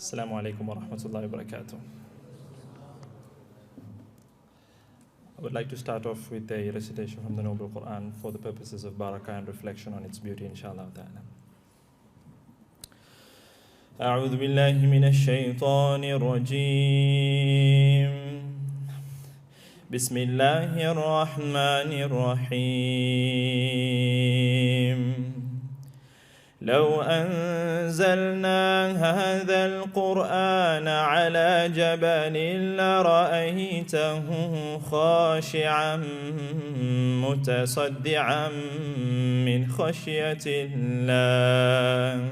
Assalamu alaikum wa rahmatullahi wa barakatuh. I would like to start off with a recitation from the Noble Quran for the purposes of barakah and reflection on its beauty, inshallah ta'ala. أعوذ بالله من الشيطان الرجيم بسم الله الرحمن الرحيم لو أنزلنا هذا القرآن على جبل لرأيته خاشعا متصدعا من خشية الله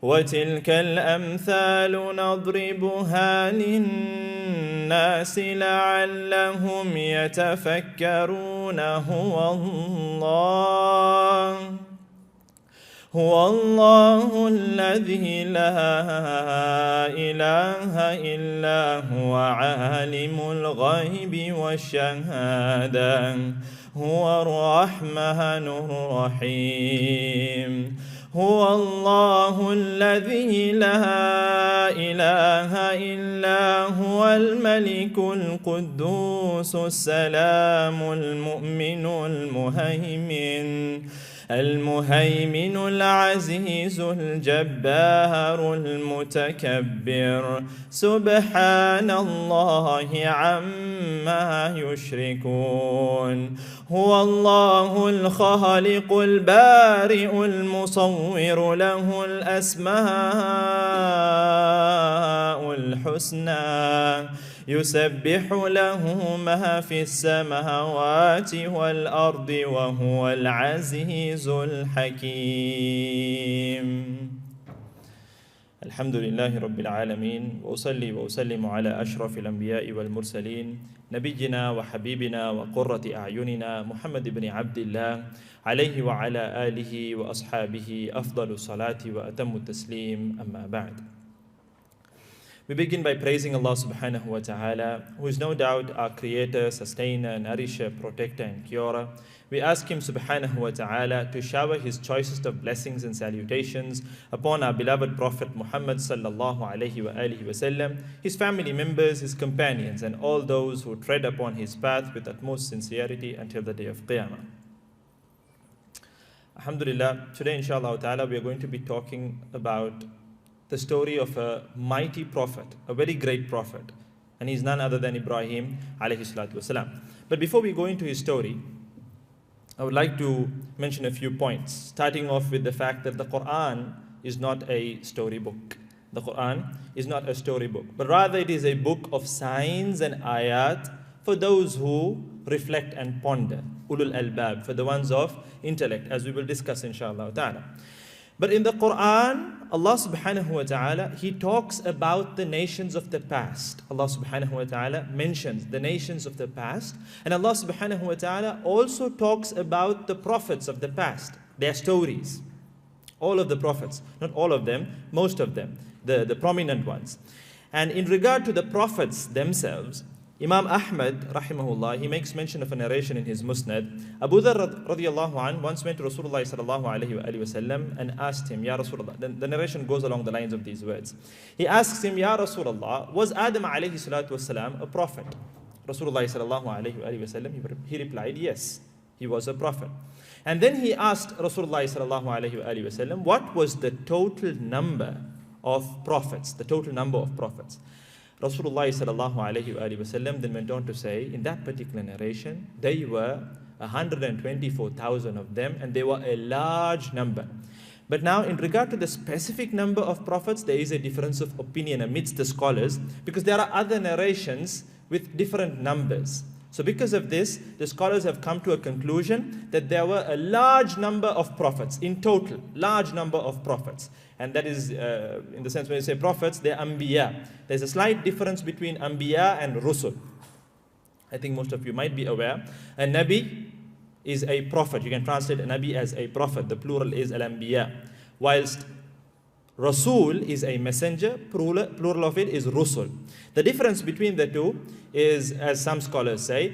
وتلك الأمثال نضربها للناس لعلهم يتفكرون هو الله الذي لا إله إلا هو عالم الغيب والشهادة هو الرحمن الرحيم هو الله الذي لا إله إلا هو الملك القدوس السلام المؤمن المهيمن العزيز الجبار المتكبر سبحان الله عما يشركون هو الله الخالق البارئ المصور له الأسماء الحسنى يسبح له ما في السماوات والأرض وهو العزيز الحكيم الحمد لله رب العالمين وأصلي وأسلم على أشرف الأنبياء والمرسلين نبينا وحبيبنا وقرة أعيننا محمد بن عبد الله عليه وعلى آله وأصحابه أفضل الصلاة وأتم التسليم أما بعد. We begin by praising Allah subhanahu wa ta'ala, who is no doubt our creator, sustainer, nourisher, protector and curer. We ask him subhanahu wa ta'ala to shower his choicest of blessings and salutations upon our beloved Prophet Muhammad sallallahu alayhi wa alihi wa sallam, his family members, his companions and all those who tread upon his path with utmost sincerity until the day of Qiyamah. Alhamdulillah, today inshallah ta'ala we are going to be talking about the story of a mighty prophet, a very great prophet, and he's none other than Ibrahim alayhi salatu wasalam. But before we go into his story, I would like to mention a few points, starting off with the fact that the Quran is not a storybook. The Quran is not a storybook, but rather it is a book of signs and ayat for those who reflect and ponder, ulul albab, for the ones of intellect, as we will discuss inshallah ta'ala. But in the Quran, Allah subhanahu wa ta'ala, He talks about the nations of the past. Allah subhanahu wa ta'ala mentions the nations of the past. And Allah subhanahu wa ta'ala also talks about the prophets of the past, their stories. All of the prophets, not all of them, most of them, the prominent ones. And in regard to the prophets themselves, Imam Ahmad, rahimahullah, he makes mention of a narration in his Musnad. Abu Dharr radiallahu anh once went to Rasulullah sallallahu alayhi wa sallam and asked him, Ya Rasulullah, the narration goes along the lines of these words. He asks him, Ya Rasulullah, was Adam alayhi salatu wasalam a prophet? Rasulullah sallallahu alayhi wa sallam, he replied, yes, he was a prophet. And then he asked Rasulullah sallallahu alayhi wa sallam, what was the total number of prophets, the total number of prophets? Rasulullah sallallahu alayhi wa sallam then went on to say, in that particular narration, they were 124,000 of them, and they were a large number. But now, in regard to the specific number of prophets, there is a difference of opinion amidst the scholars, because there are other narrations with different numbers. So because of this, the scholars have come to a conclusion that there were a large number of prophets, in total, large number of prophets. And that is, in the sense when you say prophets, they're Anbiya. There's a slight difference between Anbiya and Rusul. I think most of you might be aware. A Nabi is a prophet. You can translate a Nabi as a prophet. The plural is Al-Anbiya. Whilst Rasul is a messenger, plural of it is Rusul. The difference between the two is, as some scholars say,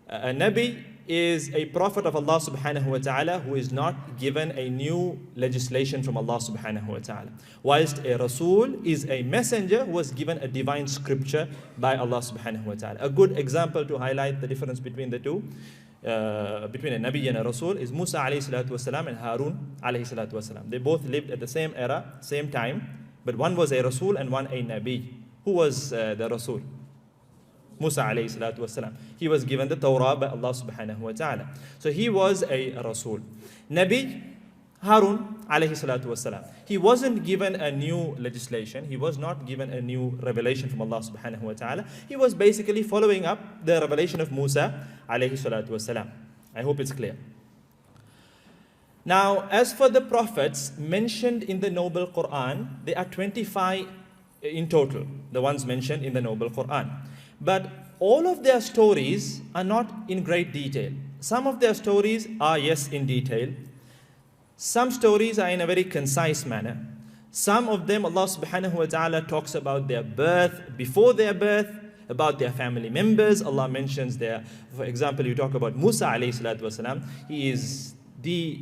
a Nabi is a prophet of Allah subhanahu wa ta'ala who is not given a new legislation from Allah subhanahu wa ta'ala. Whilst a Rasul is a messenger who was given a divine scripture by Allah subhanahu wa ta'ala. A good example to highlight the difference between the two, between a Nabi and a Rasul, is Musa alayhi salatu wasalam and Harun alayhi salatu wasalam. They both lived at the same era, same time, but one was a Rasul and one a Nabi. Who was the Rasul? Musa alayhi salatu wasalam. He was given the Torah by Allah subhanahu wa ta'ala. So he was a Rasul. Nabi Harun alayhi salatu wasalam. He wasn't given a new legislation. He was not given a new revelation from Allah subhanahu wa ta'ala. He was basically following up the revelation of Musa alayhi salatu wasalam. I hope it's clear. Now, as for the prophets mentioned in the Noble Quran, there are 25 in total, the ones mentioned in the Noble Quran. But all of their stories are not in great detail. Some of their stories are, yes, in detail. Some stories are in a very concise manner. Some of them, Allah subhanahu wa ta'ala talks about their birth, before their birth, about their family members. Allah mentions their, for example, you talk about Musa alayhi salatu wasalam. He is the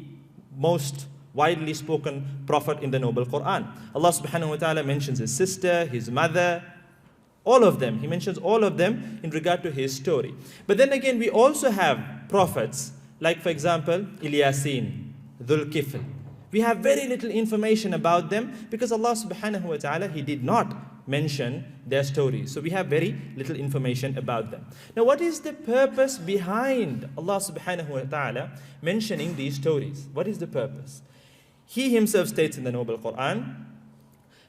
most widely spoken prophet in the Noble Quran. Allah subhanahu wa ta'ala mentions his sister, his mother, all of them. He mentions all of them in regard to his story. But then again, we also have prophets, like for example, Ilyasin, Dhul Kifl. We have very little information about them because Allah subhanahu wa ta'ala, He did not mention their stories. So we have very little information about them. Now what is the purpose behind Allah subhanahu wa ta'ala mentioning these stories? What is the purpose? He himself states in the Noble Quran,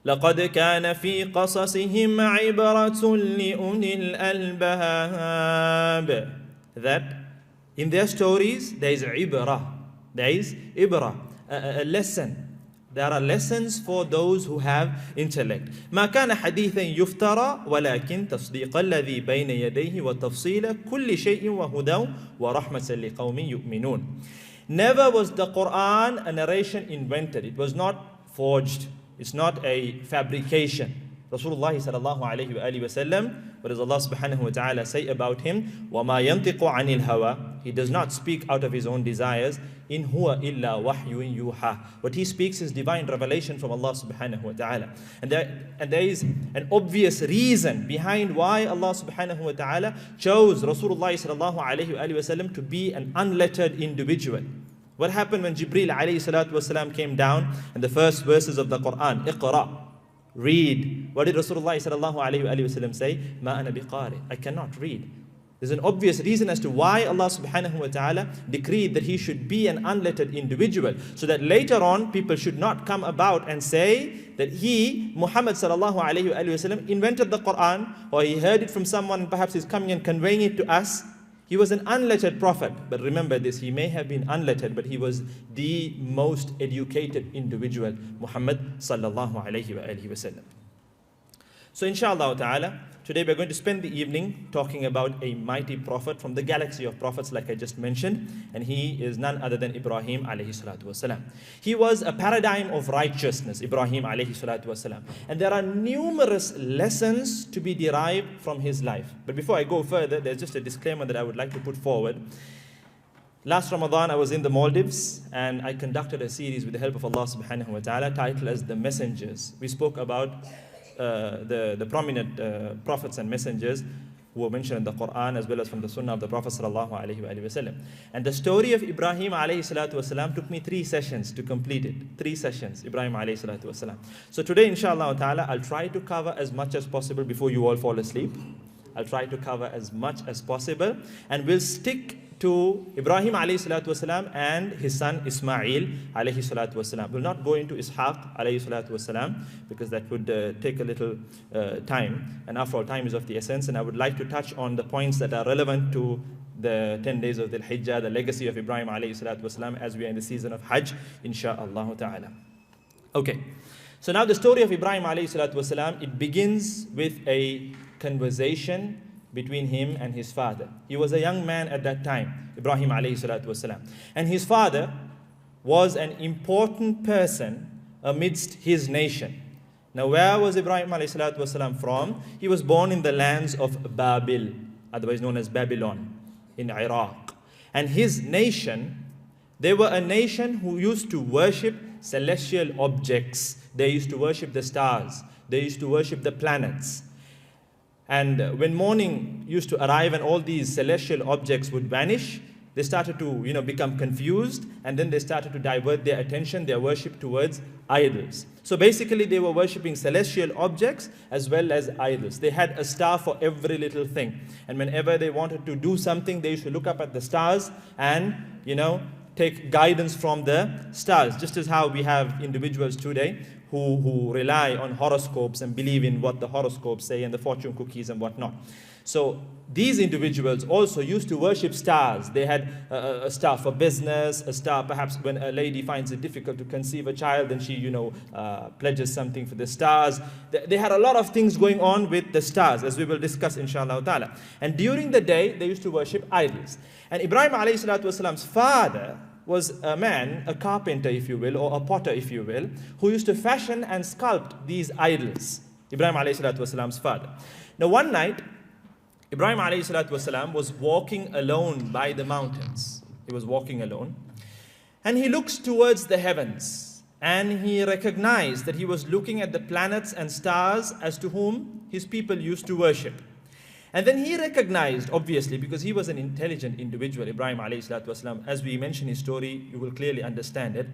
لَقَدْ كَانَ فِي قَصَصِهِمْ عِبْرَةٌ لِأُولِي الْأَلْبَابِ. That in their stories there is ibrah. There is ibrah, a lesson. There are lessons for those who have intellect. ما كان حديثا يفترى ولكن تصديق الذي بين يديه وتفصيل كل شيء وهدى ورحمة لقوم يؤمنون. Never was the Quran a narration invented. It was not forged. It's not a fabrication. Rasulullah sallallahu alayhi wa alihi wa sallam, what does Allah subhanahu wa ta'ala say about him? وَمَا يَنْطِقُ عَنِ الْهَوَى. He does not speak out of his own desires. إِنْ هُوَ إِلَّا وَحْيٌ يُوحَى. What he speaks is divine revelation from Allah subhanahu wa ta'ala. And there is an obvious reason behind why Allah subhanahu wa ta'ala chose Rasulullah sallallahu alayhi wa alihi wa sallam to be an unlettered individual. What happened when Jibreel alayhi salatu wasalam came down and the first verses of the Quran, Iqra, read. What did Rasulullah sallallahu alayhi wa sallam say? Ma ana biqari. I cannot read. There's an obvious reason as to why Allah subhanahu wa ta'ala decreed that he should be an unlettered individual, so that later on people should not come about and say that he, Muhammad sallallahu alayhi wa sallam, invented the Quran, or he heard it from someone and perhaps he's coming and conveying it to us. He was an unlettered prophet. But remember this, he may have been unlettered, but he was the most educated individual, Muhammad sallallahu alayhi wa sallam. So inshallah ta'ala, today we're going to spend the evening talking about a mighty prophet from the galaxy of prophets, like I just mentioned, and he is none other than Ibrahim alayhi salatu wasalam. He was a paradigm of righteousness, Ibrahim alayhi salatu wasalam. And there are numerous lessons to be derived from his life. But before I go further, there's just a disclaimer that I would like to put forward. Last Ramadan, I was in the Maldives and I conducted a series with the help of Allah subhanahu wa ta'ala titled as The Messengers. We spoke about the prominent prophets and messengers who were mentioned in the Quran as well as from the Sunnah of the Prophet sallallahu alaihi wasallam. And the story of Ibrahim alayhi salatu wasalam took me 3 sessions to complete it. 3 sessions, Ibrahim alayhi salatu wasalam. So today, inshallah ta'ala, I'll try to cover as much as possible before you all fall asleep. I'll try to cover as much as possible, and we'll stick to Ibrahim alayhi salatu wasalam and his son Ismail alayhi salatu wasalam. We'll not go into Ishaq alayhi salatu wasalam because that would take a little time, and after all, time is of the essence, and I would like to touch on the points that are relevant to the 10 days of the Hijjah, the legacy of Ibrahim alayhi salatu wasalam, as we are in the season of Hajj, insha'Allah ta'ala. Okay, so now the story of Ibrahim alayhi salatu wasalam, it begins with a conversation between him and his father. He was a young man at that time, Ibrahim alayhi salatu wasalam. And his father was an important person amidst his nation. Now, where was Ibrahim alayhi salatu wasalam from? He was born in the lands of Babil, otherwise known as Babylon, in Iraq. And his nation, they were a nation who used to worship celestial objects. They used to worship the stars. They used to worship the planets. And when morning used to arrive and all these celestial objects would vanish, they started to, become confused, and then they started to divert their attention, their worship towards idols. So basically they were worshipping celestial objects as well as idols. They had a star for every little thing. And whenever they wanted to do something, they used to look up at the stars and, take guidance from the stars. Just as how we have individuals today who rely on horoscopes and believe in what the horoscopes say and the fortune cookies and whatnot. So these individuals also used to worship stars. They had a star for business, a star perhaps when a lady finds it difficult to conceive a child, then she, pledges something for the stars. They had a lot of things going on with the stars, as we will discuss inshallah ta'ala. And during the day, they used to worship idols. And Ibrahim alayhi salatu wasalam's father was a man, a carpenter if you will, or a potter if you will, who used to fashion and sculpt these idols. Ibrahim alayhi salatu wasalam's father. Now one night, Ibrahim alayhi salatu wasalam was walking alone by the mountains. He was walking alone. And he looks towards the heavens. And he recognized that he was looking at the planets and stars as to whom his people used to worship. And then he recognized, obviously, because he was an intelligent individual, Ibrahim alayhi salatu wasalam, as we mention his story, you will clearly understand it.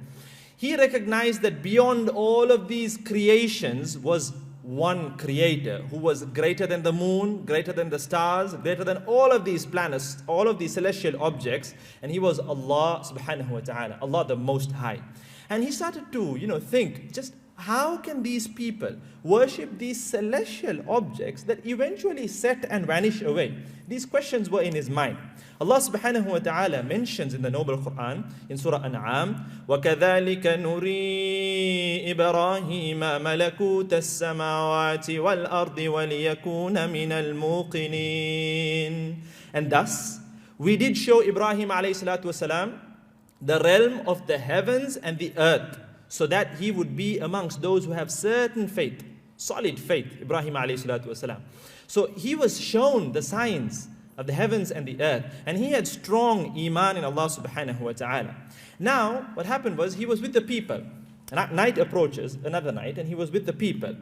He recognized that beyond all of these creations was one creator who was greater than the moon, greater than the stars, greater than all of these planets, all of these celestial objects. And he was Allah subhanahu wa ta'ala, Allah the Most High. And he started to, think, just how can these people worship these celestial objects that eventually set and vanish away? These questions were in his mind. Allah subhanahu wa ta'ala mentions in the noble Quran, in Surah An'am, وَكَذَلِكَ نُرِي إِبْرَاهِيمَ مَلَكُوتَ السَّمَاوَاتِ وَالْأَرْضِ وَلِيَكُونَ مِنَ الْمُوقِنِينَ. And thus, we did show Ibrahim alayhi salatu wasalam the realm of the heavens and the earth, so that he would be amongst those who have certain faith, solid faith, Ibrahim alayhi salatu wasalam. So he was shown the signs of the heavens and the earth, and he had strong iman in Allah subhanahu wa ta'ala. Now, what happened was, he was with the people. Night approaches, another night, and he was with the people.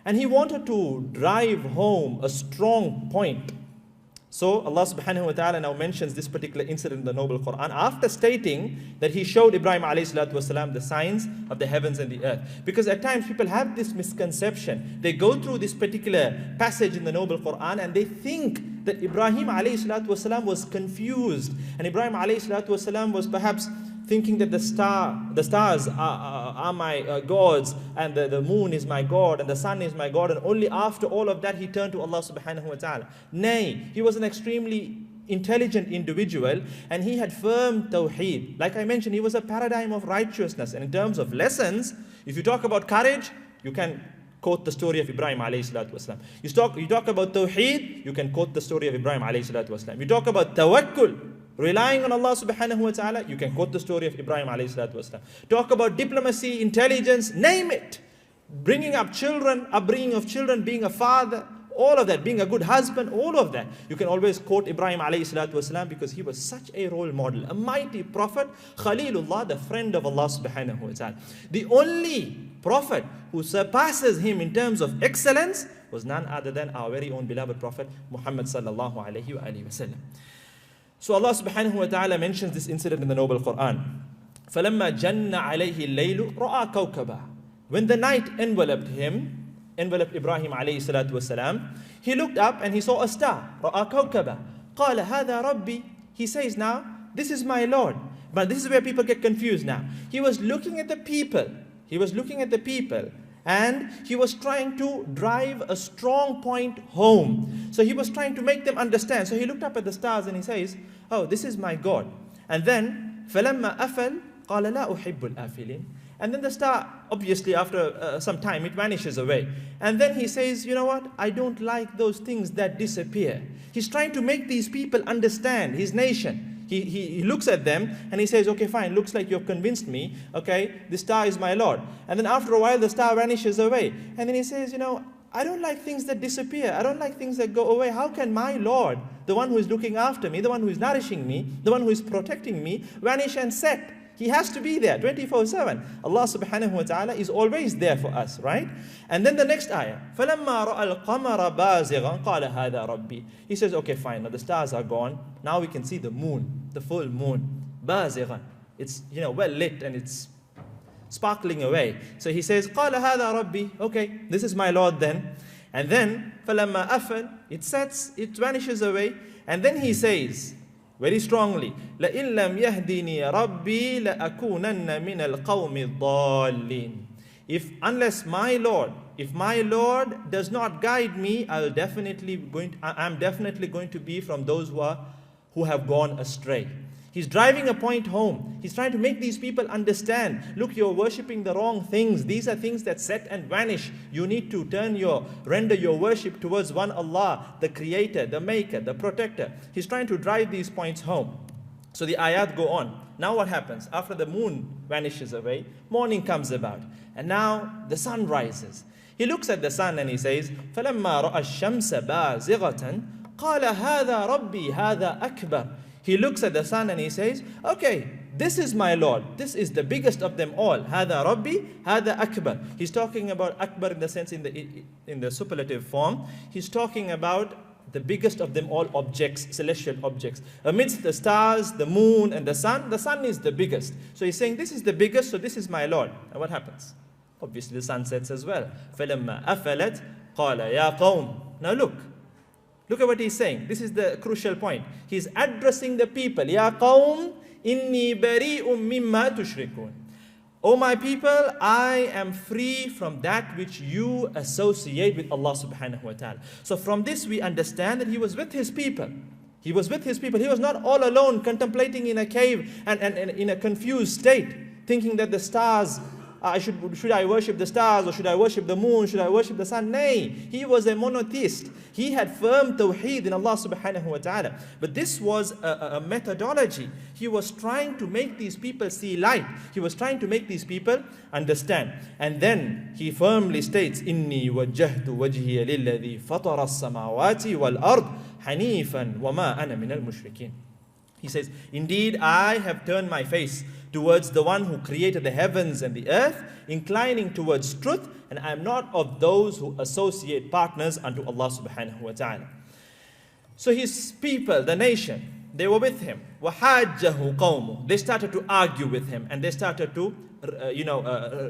And he wanted to drive home a strong point. So Allah subhanahu wa ta'ala now mentions this particular incident in the noble Quran after stating that he showed Ibrahim alayhi salatu wasalam the signs of the heavens and the earth. Because at times people have this misconception. They go through this particular passage in the noble Quran and they think that Ibrahim alayhi salatu wasalam was confused. And Ibrahim alayhi salatu wasalam was perhaps thinking that the stars are my gods, and the moon is my God, and the sun is my God, and only after all of that he turned to Allah subhanahu wa ta'ala. Nay, he was an extremely intelligent individual, and he had firm tawheed. Like I mentioned, he was a paradigm of righteousness. And in terms of lessons, if you talk about courage, you can quote the story of Ibrahim alayhi salatu wasalam. You talk about tawheed, you can quote the story of Ibrahim alayhi salatu wasalam. You talk about tawakkul, relying on Allah subhanahu wa ta'ala, you can quote the story of Ibrahim alayhi salatu wasalam. Talk about diplomacy, intelligence, name it. Bringing up children, upbringing of children, being a father, all of that, being a good husband, all of that. You can always quote Ibrahim alayhi salatu wasalam because he was such a role model, a mighty prophet, Khalilullah, the friend of Allah subhanahu wa ta'ala. The only prophet who surpasses him in terms of excellence was none other than our very own beloved prophet, Muhammad sallallahu alayhi wa sallam. So Allah subhanahu wa ta'ala mentions this incident in the noble Quran. فَلَمَّا جَنَّ عَلَيْهِ اللَّيْلُ رَأَى كَوْكَبًا. When the night enveloped Ibrahim alayhi salatu wasalam, he looked up and he saw a star. رَأَى كَوْكَبًا. قَالَ هَذَا رَبِّي. He says now, this is my Lord. But this is where people get confused now. He was looking at the people. And he was trying to drive a strong point home. So he was trying to make them understand. So he looked up at the stars and he says, oh, this is my God. And then, فَلَمَّا أَفَلْ قَالَ لَا أُحِبُّ الْآفِلِينَ. And then the star, obviously after some time, it vanishes away. And then he says, you know what? I don't like those things that disappear. He's trying to make these people understand, his nation. He looks at them and he says, okay, fine, looks like you've convinced me. Okay, the star is my Lord. And then after a while, the star vanishes away. And then he says, you know, I don't like things that disappear. I don't like things that go away. How can my Lord, the one who is looking after me, the one who is nourishing me, the one who is protecting me, vanish and set? He has to be there 24/7. Allah subhanahu wa ta'ala is always there for us, right? And then the next ayah, فَلَمَّا رَأَى الْقَمَرَ بَازِغًا قَالَ هَذَا رَبِّي. He says, okay, fine, now the stars are gone. Now we can see the moon, the full moon. بَازِغًا. It's, well lit and it's sparkling away. So he says, قَالَ هَذَا رَبِّي. Okay, this is my Lord then. And then, فَلَمَّا أَفَلْ. It sets, it vanishes away. And then he says, very strongly, لَإِن لَمْ يَهْدِنِي رَبِّي لَأَكُونَنَّ مِنَ الْقَوْمِ الضَّالِّينَ. Unless my Lord, if my Lord does not guide me, I'm definitely going to be from those who have gone astray. He's driving a point home. He's trying to make these people understand, look, you're worshipping the wrong things. These are things that set and vanish. You need to render your worship towards one Allah, the creator, the maker, the protector. He's trying to drive these points home. So the ayat go on. Now what happens? After the moon vanishes away, morning comes about. And now the sun rises. He looks at the sun and he says, فَلَمَّا رَأَى الشَّمْسَ بَازِغَةً قَالَ هَذَا رَبِّي هَذَا أَكْبَرُ. He looks at the sun and he says, okay, this is my Lord. This is the biggest of them all. هَذَا رَبِّي هَذَا أَكْبَرُ. He's talking about akbar in the sense in the superlative form. He's talking about the biggest of them all objects, celestial objects. Amidst the stars, the moon and the sun is the biggest. So he's saying, this is the biggest, so this is my Lord. And what happens? Obviously the sun sets as well. فَلَمَّا أَفَلَتْ قَالَ يَا قَوْمِ. Now look at what he's saying. This is the crucial point. He's addressing the people. Ya qawm, inni bari'um mimma tushrikun. O my people, I am free from that which you associate with Allah subhanahu wa ta'ala. So from this we understand that he was with his people. He was with his people. He was not all alone contemplating in a cave and in a confused state, thinking that the stars, should I worship the stars or should I worship the moon? Should I worship the sun? Nay, he was a monotheist. He had firm tawheed in Allah subhanahu wa ta'ala. But this was a methodology. He was trying to make these people see light. He was trying to make these people understand. And then he firmly states, إِنِّي وَجَّهْتُ وَجْهِيَ لِلَّذِي فَطَرَ السَّمَاوَاتِ وَالْأَرْضِ حَنِيفًا وَمَا أَنَا مِنَ الْمُشْرِكِينَ. He says, indeed, I have turned my face towards the one who created the heavens and the earth, inclining towards truth, and I am not of those who associate partners unto Allah subhanahu wa ta'ala. So his people, the nation, they were with him. وَحَاجَّهُ قَوْمُ. They started to argue with him, and they started to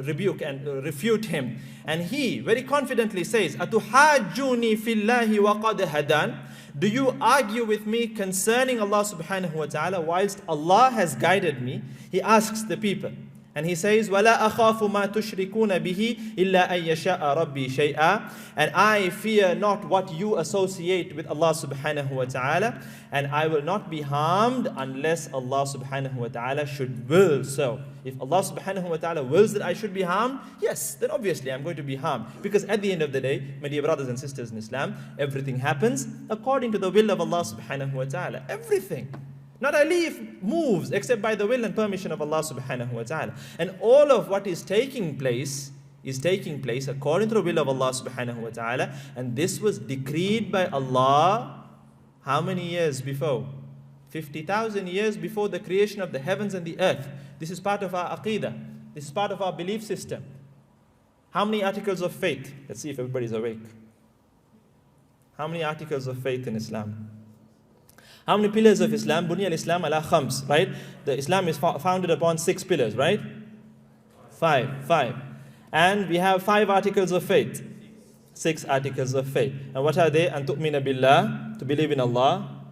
rebuke and refute him. And he very confidently says, أَتُحَاجُّونِي فِي اللَّهِ وَقَدْ هَدَانِ. Do you argue with me concerning Allah subhanahu wa ta'ala whilst Allah has guided me? He asks the people. And he says, وَلَا أَخَافُ مَا تُشْرِكُونَ بِهِ إِلَّا أَن يَشَاءَ رَبِّي شَيْئًا. And I fear not what you associate with Allah subhanahu wa ta'ala, and I will not be harmed unless Allah subhanahu wa ta'ala should will so. If Allah subhanahu wa ta'ala wills that I should be harmed, yes, then obviously I'm going to be harmed. Because at the end of the day, my dear brothers and sisters in Islam, everything happens according to the will of Allah subhanahu wa ta'ala. Everything. Not a leaf moves except by the will and permission of Allah subhanahu wa ta'ala. And all of what is taking place according to the will of Allah subhanahu wa ta'ala. And this was decreed by Allah how many years before? 50,000 years before the creation of the heavens and the earth. This is part of our aqidah. This is part of our belief system. How many articles of faith? Let's see if everybody's awake. How many articles of faith in Islam? How many pillars of Islam? Bunya al-Islam ala khams, right? The Islam is founded upon 6 pillars, right? Five. And we have 5 articles of faith. 6 articles of faith. And what are they? An tu'mina billah, to believe in Allah.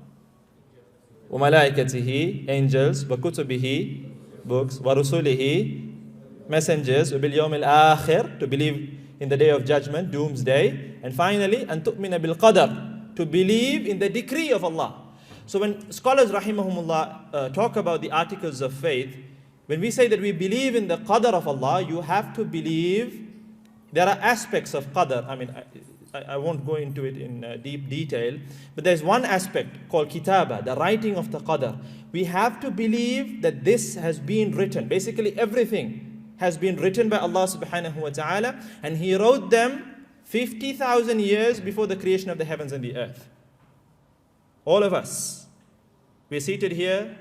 Wa malaikatihi, angels. Wa kutubihi, books. Wa rusulihi, messengers. Wa bil yawm al-akhir, to believe in the day of judgment, doomsday. And finally, an tu'mina bil qadar, to believe in the decree of Allah. So when scholars rahimahumullah talk about the articles of faith, when we say that we believe in the qadar of Allah, you have to believe there are aspects of qadar. I mean, I won't go into it in deep detail, but there's one aspect called kitaba, the writing of the qadar. We have to believe that this has been written. Basically everything has been written by Allah subhanahu wa ta'ala, and He wrote them 50,000 years before the creation of the heavens and the earth. All of us. We're seated here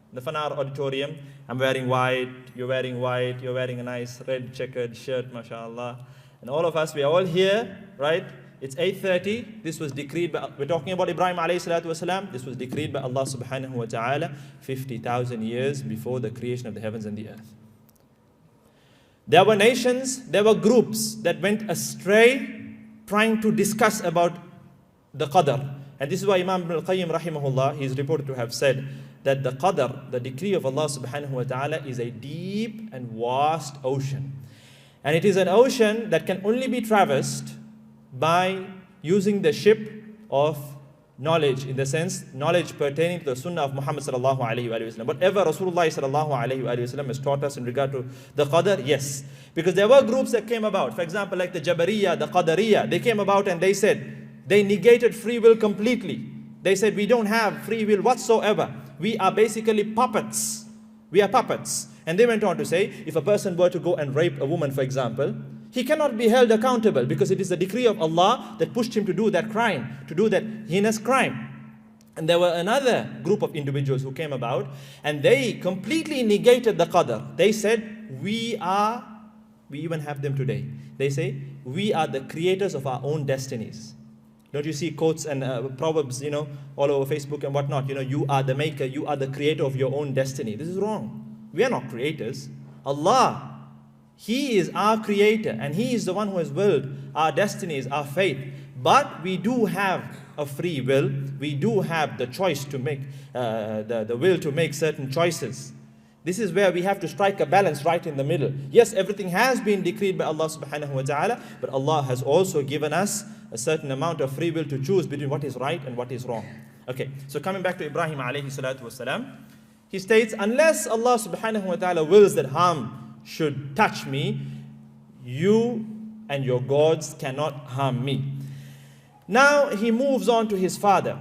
in the Fanar auditorium. I'm wearing white, you're wearing white, you're wearing a nice red checkered shirt, mashallah. And all of us, we are all here, right? It's 8:30. This was decreed by, we're talking about Ibrahim alayhi salatu wasalam. This was decreed by Allah subhanahu wa ta'ala 50,000 years before the creation of the heavens and the earth. There were nations, there were groups that went astray trying to discuss about the qadr. And this is why Imam Ibn al-Qayyim rahimahullah, he is reported to have said that the qadr, the decree of Allah subhanahu wa ta'ala, is a deep and vast ocean. And it is an ocean that can only be traversed by using the ship of knowledge, in the sense, knowledge pertaining to the sunnah of Muhammad sallallahu alayhi wa sallam. Whatever Rasulullah sallallahu alayhi wa sallam has taught us in regard to the qadr, yes. Because there were groups that came about, for example, like the Jabariyah, the Qadariyah, they came about and they said, they negated free will completely. They said, we don't have free will whatsoever. We are basically puppets. We are puppets. And they went on to say, if a person were to go and rape a woman, for example, he cannot be held accountable because it is the decree of Allah that pushed him to do that crime, to do that heinous crime. And there were another group of individuals who came about and they completely negated the qadr. They said, we even have them today. They say, we are the creators of our own destinies. Don't you see quotes and proverbs, all over Facebook and whatnot? You are the maker, you are the creator of your own destiny. This is wrong. We are not creators. Allah, He is our creator and He is the one who has willed our destinies, our faith. But we do have a free will. We do have the choice to make, the will to make certain choices. This is where we have to strike a balance right in the middle. Yes, everything has been decreed by Allah subhanahu wa ta'ala, but Allah has also given us a certain amount of free will to choose between what is right and what is wrong. Okay, so coming back to Ibrahim alayhi salatu wasalam, he states, unless Allah subhanahu wa ta'ala wills that harm should touch me, you and your gods cannot harm me. Now he moves on to his father,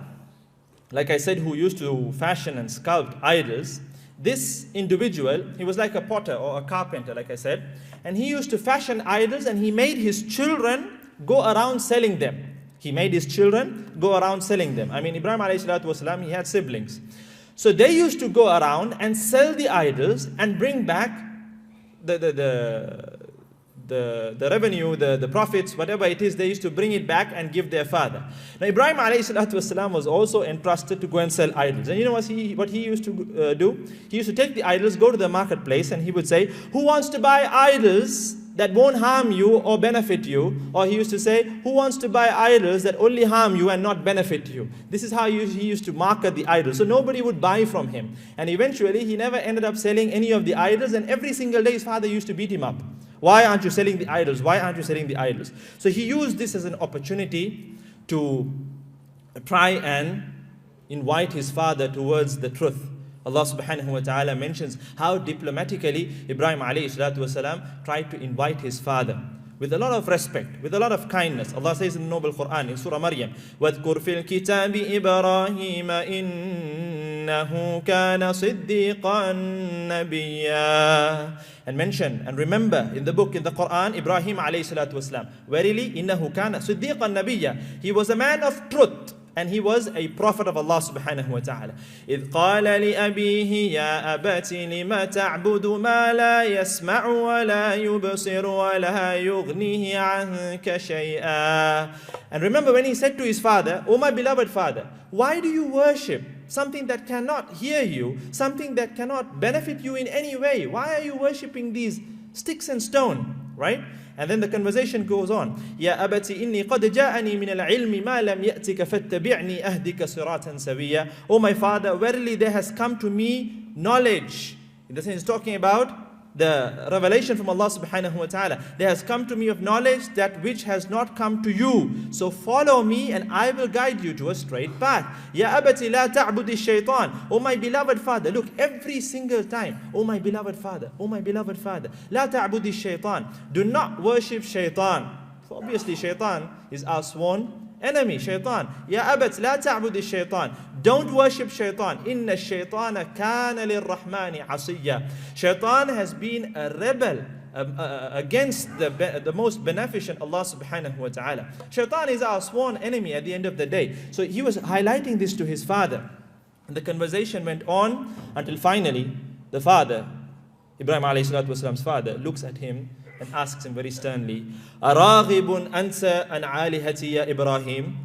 like I said, who used to fashion and sculpt idols. This individual, he was like a potter or a carpenter, like I said, and he used to fashion idols and he made his children go around selling them. He made his children go around selling them. I mean, Ibrahim alayhi salatu wasalam, he had siblings. So they used to go around and sell the idols and bring back the revenue, the profits, whatever it is, they used to bring it back and give their father. Now Ibrahim alayhi salatu wasalam was also entrusted to go and sell idols. And you know what he used to do? He used to take the idols, go to the marketplace, and he would say, who wants to buy idols that won't harm you or benefit you? Or he used to say, who wants to buy idols that only harm you and not benefit you? This is how he used to market the idols. So nobody would buy from him. And eventually he never ended up selling any of the idols, and every single day his father used to beat him up. Why aren't you selling the idols? Why aren't you selling the idols? So he used this as an opportunity to try and invite his father towards the truth. Allah subhanahu wa ta'ala mentions how diplomatically Ibrahim alayhi salatu wasalam tried to invite his father with a lot of respect, with a lot of kindness. Allah says in the noble Quran, in Surah Maryam, وَاذْكُرْ فِي الْكِتَابِ إِبْرَاهِيمَ إِنَّهُ كَانَ صِدِّيقًا نَبِيًّا. And mention and remember in the book, in the Quran, Ibrahim alayhi salatu wasalam, verily إِنَّهُ كَانَ صِدِّيقًا نَبِيًّا. He was a man of truth. And he was a prophet of Allah subhanahu wa ta'ala. إِذْ قَالَ لِأَبِيهِ يَا أَبَتِ لِمَ تَعْبُدُ مَا لَا يَسْمَعُ وَلَا يُبْصِرُ وَلَا يُغْنِيهِ عَنْكَ شَيْئًا. And remember when he said to his father, O my beloved father, why do you worship something that cannot hear you, something that cannot benefit you in any way? Why are you worshipping these sticks and stone, right? And then the conversation goes on. يَا أَبَتِ إِنِّي قَدْ جَاءَنِي مِنَ الْعِلْمِ مَا لَمْ يَأْتِكَ فَاتَّبِعْنِي أَهْدِكَ صِرَاطًا سَوِيًّا. O my father, verily there has come to me knowledge. In the sense, talking about the revelation from Allah subhanahu wa ta'ala. There has come to me of knowledge that which has not come to you. So follow me and I will guide you to a straight path. Ya abati la ta'budi shaitan. Oh my beloved father. Look, every single time. Oh my beloved father. Oh my beloved father. La ta'budi shaitan. Do not worship shaitan. So obviously shaitan is our sworn enemy, shaitan. Ya abat la ta'budi shaitan. Don't worship shaitan. Inna shaitana kana lirrahmani asiyya. Shaitan has been a rebel against the most beneficent Allah subhanahu wa ta'ala. Shaitan is our sworn enemy at the end of the day. So he was highlighting this to his father. And the conversation went on until finally the father, Ibrahim alayhi salatu wasalam's father, looks at him and asks him very sternly, "Araghibun ansa an alihati ya Ibrahim?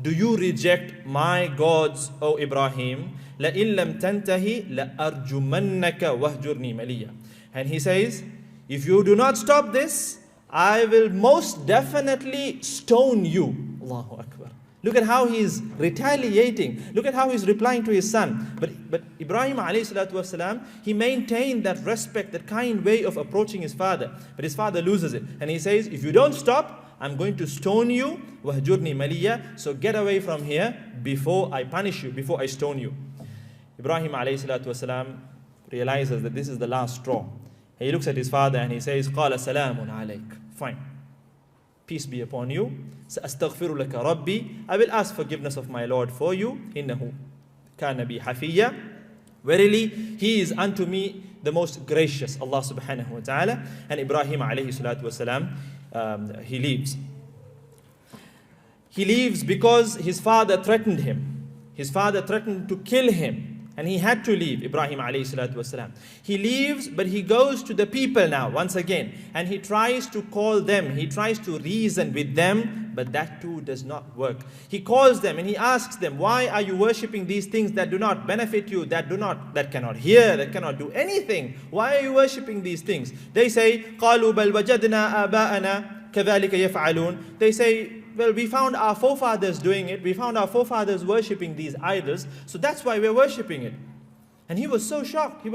Do you reject my gods, O Ibrahim? La illam tantahi la arjumannaka wahjurni maliya." And he says, if you do not stop this, I will most definitely stone you. Allahu Akbar. Look at how he is retaliating. Look at how he is replying to his son. But Ibrahim alayhi salatu wasalam, he maintained that respect, that kind way of approaching his father. But his father loses it. And he says, if you don't stop, I'm going to stone you. Wahjurni maliya. So get away from here before I punish you, before I stone you. Ibrahim alayhi salatu wasalam realizes that this is the last straw. He looks at his father and he says, قَالَ سَلَامٌ عَلَيْكَ. Fine. Peace be upon you. سَأَسْتَغْفِرُ لَكَ رَبِّي. I will ask forgiveness of my Lord for you. إِنَّهُ كَانَ بِي حَفِيًّا. Verily, he is unto me the most gracious, Allah subhanahu wa ta'ala. And Ibrahim alayhi salatu wasalam, he leaves. He leaves because his father threatened him. His father threatened to kill him. And he had to leave, Ibrahim alayhi salatu wasalam. He leaves, but he goes to the people now, once again. And he tries to call them. He tries to reason with them, but that too does not work. He calls them and he asks them, why are you worshipping these things that do not benefit you, that cannot hear, that cannot do anything? Why are you worshipping these things? They say, قَالُوا بَلْ وَجَدْنَا آبَاءَنَا كَذَلِكَ يَفْعَلُونَ. They say, well, we found our forefathers doing it. We found our forefathers worshipping these idols. So that's why we're worshipping it. And he was so shocked. He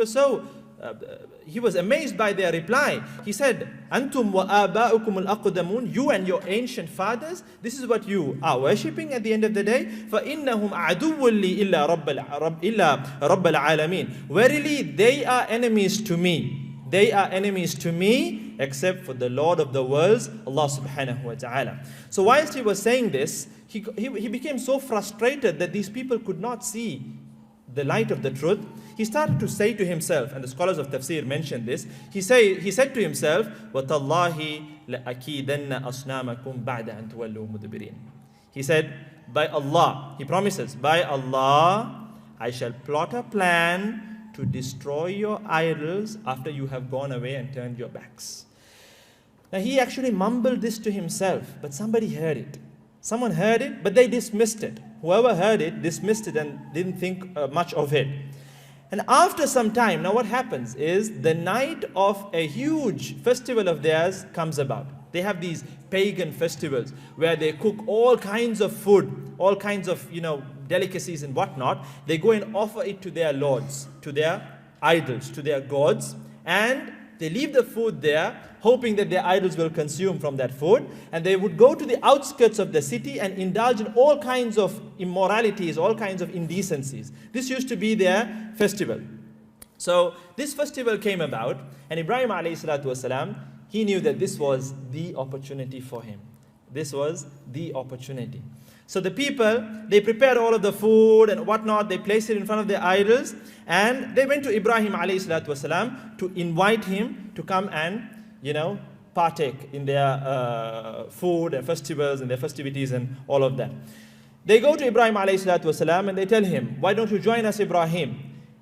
was amazed by their reply. He said, "Antum wa aba'ukum al-aqdamun." You and your ancient fathers, this is what you are worshipping at the end of the day. فَإِنَّهُمْ عَدُوٌّ لِي إِلَّا رَبَّ الْعَالَمِينَ. Verily, they are enemies to me. They are enemies to me, except for the Lord of the worlds, Allah subhanahu wa ta'ala. So whilst he was saying this, he became so frustrated that these people could not see the light of the truth. He started to say to himself, and the scholars of tafsir mentioned this, he said to himself, وَتَاللَّهِ لَأَكِيدَنَّ أَصْنَامَكُمْ بَعْدَ أَن تُوَلُّوا مُدْبِرِينَ. He said, by Allah, he promises, by Allah, I shall plot a plan to destroy your idols after you have gone away and turned your backs. Now he actually mumbled this to himself, but somebody heard it. Someone heard it, but they dismissed it. Whoever heard it dismissed it and didn't think much of it. And after some time, now what happens is the night of a huge festival of theirs comes about. They have these pagan festivals where they cook all kinds of food, all kinds of, delicacies and whatnot. They go and offer it to their lords, to their idols, to their gods, and they leave the food there, hoping that their idols will consume from that food. And they would go to the outskirts of the city and indulge in all kinds of immoralities, all kinds of indecencies. This used to be their festival. So this festival came about, and Ibrahim alayhi salatu wasalam, he knew that this was the opportunity for him. This was the opportunity. So the people, they prepared all of the food and whatnot, they placed it in front of their idols, and they went to Ibrahim alayhi salatu wasalam to invite him to come and, partake in their food and festivals and their festivities and all of that. They go to Ibrahim alayhi salatu wasalam and they tell him, why don't you join us, Ibrahim?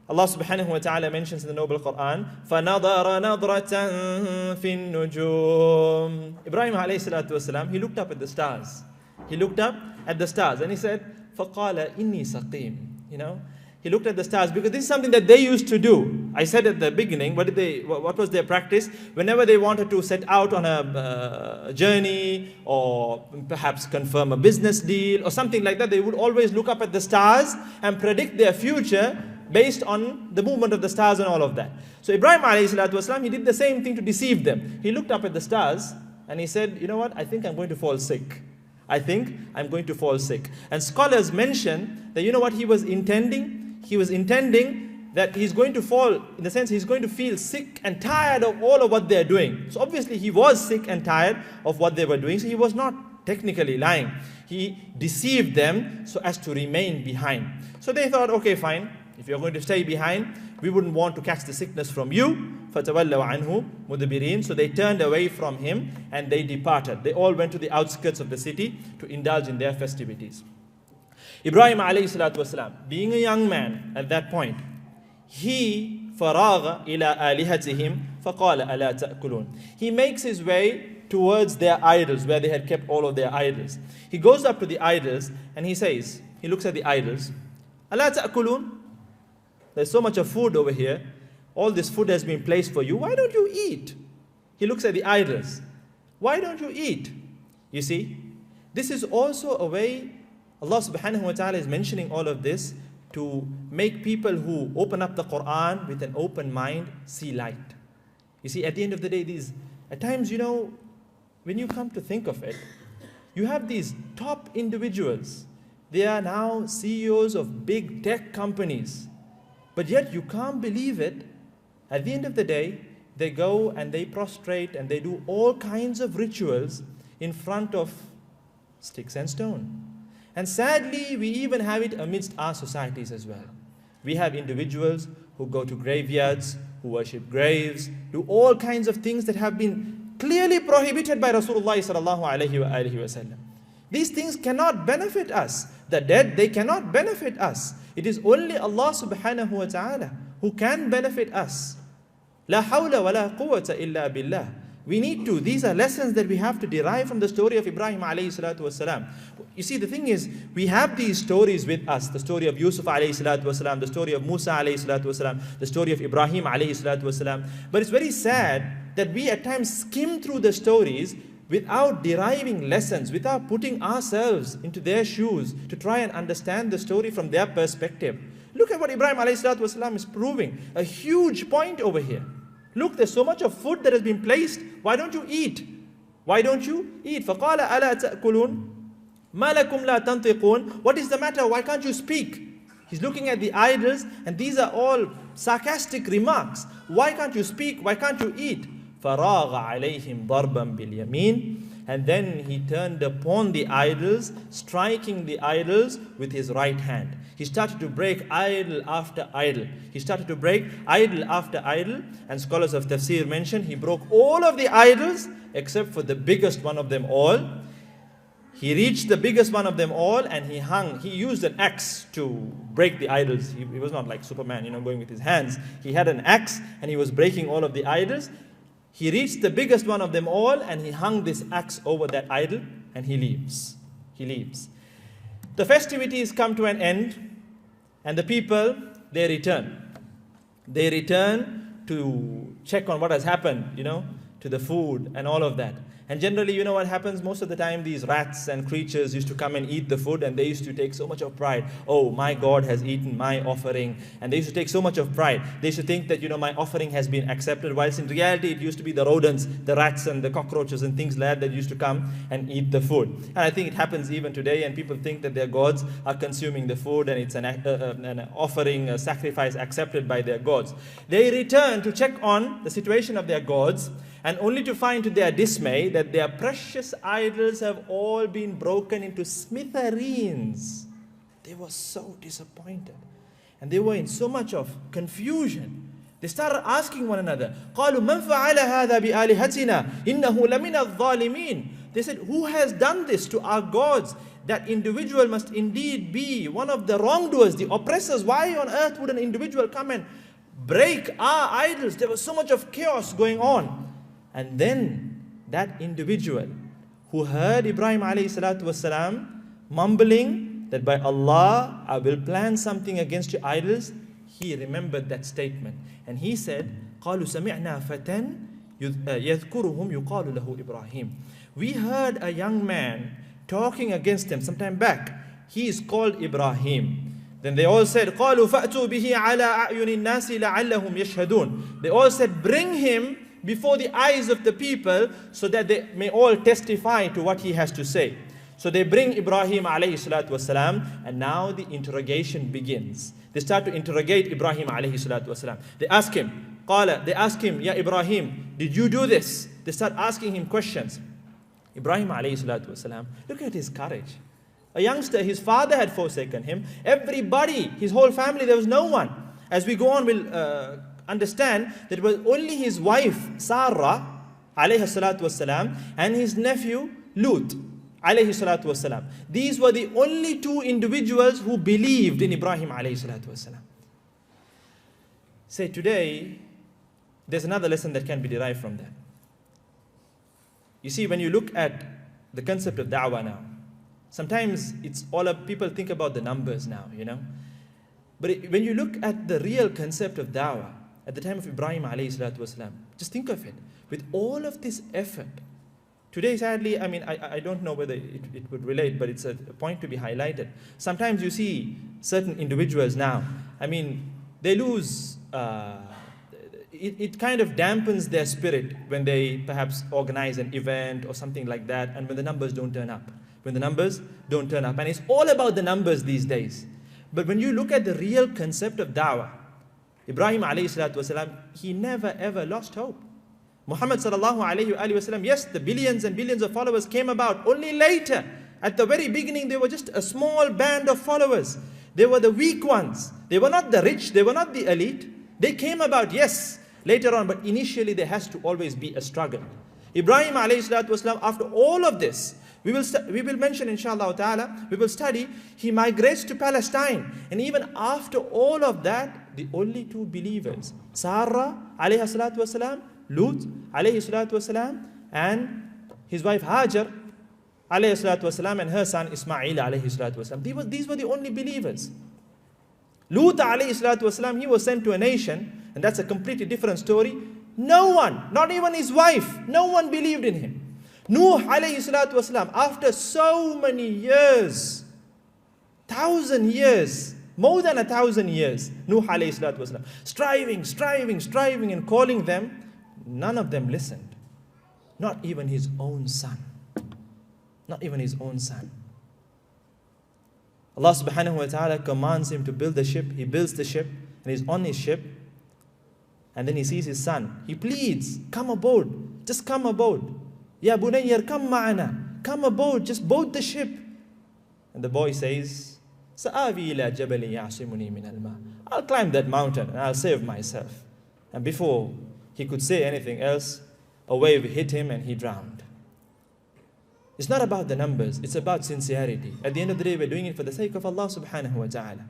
Allah subhanahu wa ta'ala mentions in the noble Quran, فَنَظَرَ نَظْرَةً فِي النُّجُومِ. Ibrahim alayhi salatu wasalam, he looked up at the stars. He looked up at the stars and he said, فَقَالَ إِنِّي سَقِيمٌ. He looked at the stars because this is something that they used to do. I said at the beginning, what was their practice? Whenever they wanted to set out on a journey or perhaps confirm a business deal or something like that, they would always look up at the stars and predict their future based on the movement of the stars and all of that. So Ibrahim alayhi salatu wasalam, he did the same thing to deceive them. He looked up at the stars and he said, you know what, I think I'm going to fall sick. I think I'm going to fall sick. And scholars mention that, you know what he was intending? He was intending that he's going to fall, in the sense he's going to feel sick and tired of all of what they're doing. So obviously he was sick and tired of what they were doing, so he was not technically lying. He deceived them so as to remain behind. So they thought, okay, fine, if you're going to stay behind, we wouldn't want to catch the sickness from you. فَتَوَلَّوْا عَنْهُ مُدْبِرِينَ. So they turned away from him and they departed. They all went to the outskirts of the city to indulge in their festivities. Ibrahim alayhi salatu wasalam, being a young man at that point, he فَرَاغَ إِلَىٰ آلِهَتِهِمْ فَقَالَ أَلَا تَأْكُلُونَ. He makes his way towards their idols, where they had kept all of their idols. He goes up to the idols and he says, he looks at the idols, أَلَا تَأْكُلُونَ. There's so much of food over here. All this food has been placed for you. Why don't you eat? He looks at the idols. Why don't you eat? You see, this is also a way Allah subhanahu wa ta'ala is mentioning all of this to make people who open up the Quran with an open mind see light. You see, at the end of the day, at times, when you come to think of it, you have these top individuals. They are now CEOs of big tech companies. But yet you can't believe it. At the end of the day, they go and they prostrate and they do all kinds of rituals in front of sticks and stone. And sadly, we even have it amidst our societies as well. We have individuals who go to graveyards, who worship graves, do all kinds of things that have been clearly prohibited by Rasulullah sallallahu alaihi wasallam. These things cannot benefit us. The dead, they cannot benefit us. It is only Allah subhanahu wa ta'ala who can benefit us. La hawla wa la quwwata illa billah. These are lessons that we have to derive from the story of Ibrahim alayhi salatu wasalam. You see, the thing is, we have these stories with us. The story of Yusuf alayhi salatu wasalam, the story of Musa alayhi salatu wasalam, the story of Ibrahim alayhi salatu wasalam. But it's very sad that we at times skim through the stories without deriving lessons, without putting ourselves into their shoes to try and understand the story from their perspective. Look at what Ibrahim alayhi salatu wasalam is proving. A huge point over here. Look, there's so much of food that has been placed. Why don't you eat? Why don't you eat? فَقَالَ أَلَا تَأْكُلُونَ مَا لَكُمْ لَا تَنْطِقُونَ. What is the matter? Why can't you speak? He's looking at the idols, and these are all sarcastic remarks. Why can't you speak? Why can't you eat? فَرَاغَ عَلَيْهِمْ ضَرْبًا بِالْيَمِينِ. And then he turned upon the idols, striking the idols with his right hand. He started to break idol after idol. He started to break idol after idol. And scholars of tafsir mention he broke all of the idols except for the biggest one of them all. He reached the biggest one of them all and he used an axe to break the idols. He was not like Superman, going with his hands. He had an axe and he was breaking all of the idols. He reached the biggest one of them all and he hung this axe over that idol and he leaves. He leaves. The festivities come to an end and the people, they return. They return to check on what has happened, to the food and all of that. And generally, what happens most of the time, these rats and creatures used to come and eat the food and they used to take so much of pride. Oh, my God has eaten my offering. And they used to take so much of pride. They used to think that, my offering has been accepted. Whilst in reality, it used to be the rodents, the rats and the cockroaches and things like that used to come and eat the food. And I think it happens even today and people think that their gods are consuming the food and it's an offering, a sacrifice accepted by their gods. They return to check on the situation of their gods, and only to find to their dismay that their precious idols have all been broken into smithereens. They were so disappointed. And they were in so much of confusion. They started asking one another, قَالُوا مَنْ فَعَلَ هَذَا بِآلِهَتِنَا إِنَّهُ لَمِنَ الظَّالِمِينَ. They said, who has done this to our gods? That individual must indeed be one of the wrongdoers, the oppressors. Why on earth would an individual come and break our idols? There was so much of chaos going on. And then that individual who heard Ibrahim alayhi salatu wasalam mumbling that by Allah I will plan something against your idols, he remembered that statement. And he said, قَالُوا سَمِعْنَا فَتًى يَذْكُرُهُمْ يُقَالُ لَهُ إِبْرَاهِيمُ. We heard a young man talking against them some time back. He is called Ibrahim. Then they all said, قَالُوا فَأْتُوا بِهِ عَلَىٰ أَعْيُنِ النَّاسِ لَعَلَّهُمْ يَشْهَدُونَ. They all said, bring him before the eyes of the people so that they may all testify to what he has to say. So they bring Ibrahim alayhi salatu wasalam, and now the interrogation begins. They start to interrogate Ibrahim alayhi salatu wasalam. They ask him, Ya Ibrahim, did you do this? They start asking him questions. Ibrahim alayhi salatu wasalam, look at his courage. A youngster, his father had forsaken him. Everybody, his whole family, there was no one. As we go on, we'll understand that it was only his wife, Sarah, alayhi salatu wasalam, and his nephew, Lut, alayhi salatu wasalam. These were the only two individuals who believed in Ibrahim, alayhi salatu wasalam. Say today, there's another lesson that can be derived from that. You see, when you look at the concept of da'wah now, sometimes it's all up, people think about the numbers now, you know. But when you look at the real concept of da'wah, at the time of Ibrahim alayhi salatu wasalam, just think of it. With all of this effort, today sadly, I mean, I don't know whether it would relate, but it's a point to be highlighted. Sometimes you see certain individuals now, I mean, they lose, it kind of dampens their spirit when they perhaps organize an event or something like that, and when the numbers don't turn up. When the numbers don't turn up. And it's all about the numbers these days. But when you look at the real concept of da'wah, Ibrahim alayhi salatu wasalam, he never ever lost hope. Muhammad sallallahu alayhi wa sallam, yes, the billions and billions of followers came about only later. At the very beginning, they were just a small band of followers. They were the weak ones. They were not the rich. They were not the elite. They came about, yes, later on, but initially there has to always be a struggle. Ibrahim alayhi salatu wasalam, after all of this, we will mention inshallah ta'ala, we will study, he migrates to Palestine. And even after all of that, the only two believers, Sarah alayhi salatu wasalam, Lut alayhi salatu wasalam, and his wife Hajar alayhi salatu wasalam, and her son Ismail alayhi salatu wasalam. These were the only believers. Lut alayhi salatu wasalam, he was sent to a nation, and that's a completely different story. No one, not even his wife, no one believed in him. Nuh alayhi salatu wasalam, after so many years, 1,000 years, more than 1,000 years, Nuh alayhi salatu wasalam, striving and calling them, none of them listened. Not even his own son. Not even his own son. Allah subhanahu wa ta'ala commands him to build the ship. He builds the ship and he's on his ship. And then he sees his son. He pleads, come aboard, just come aboard. Ya bunayyar, come ma'ana, come aboard, just board the ship. And the boy says, Sa'avi ila jabali ya'simuni min al-ma. I'll climb that mountain and I'll save myself. And before he could say anything else, a wave hit him and he drowned. It's not about the numbers, it's about sincerity. At the end of the day, we're doing it for the sake of Allah subhanahu wa ta'ala.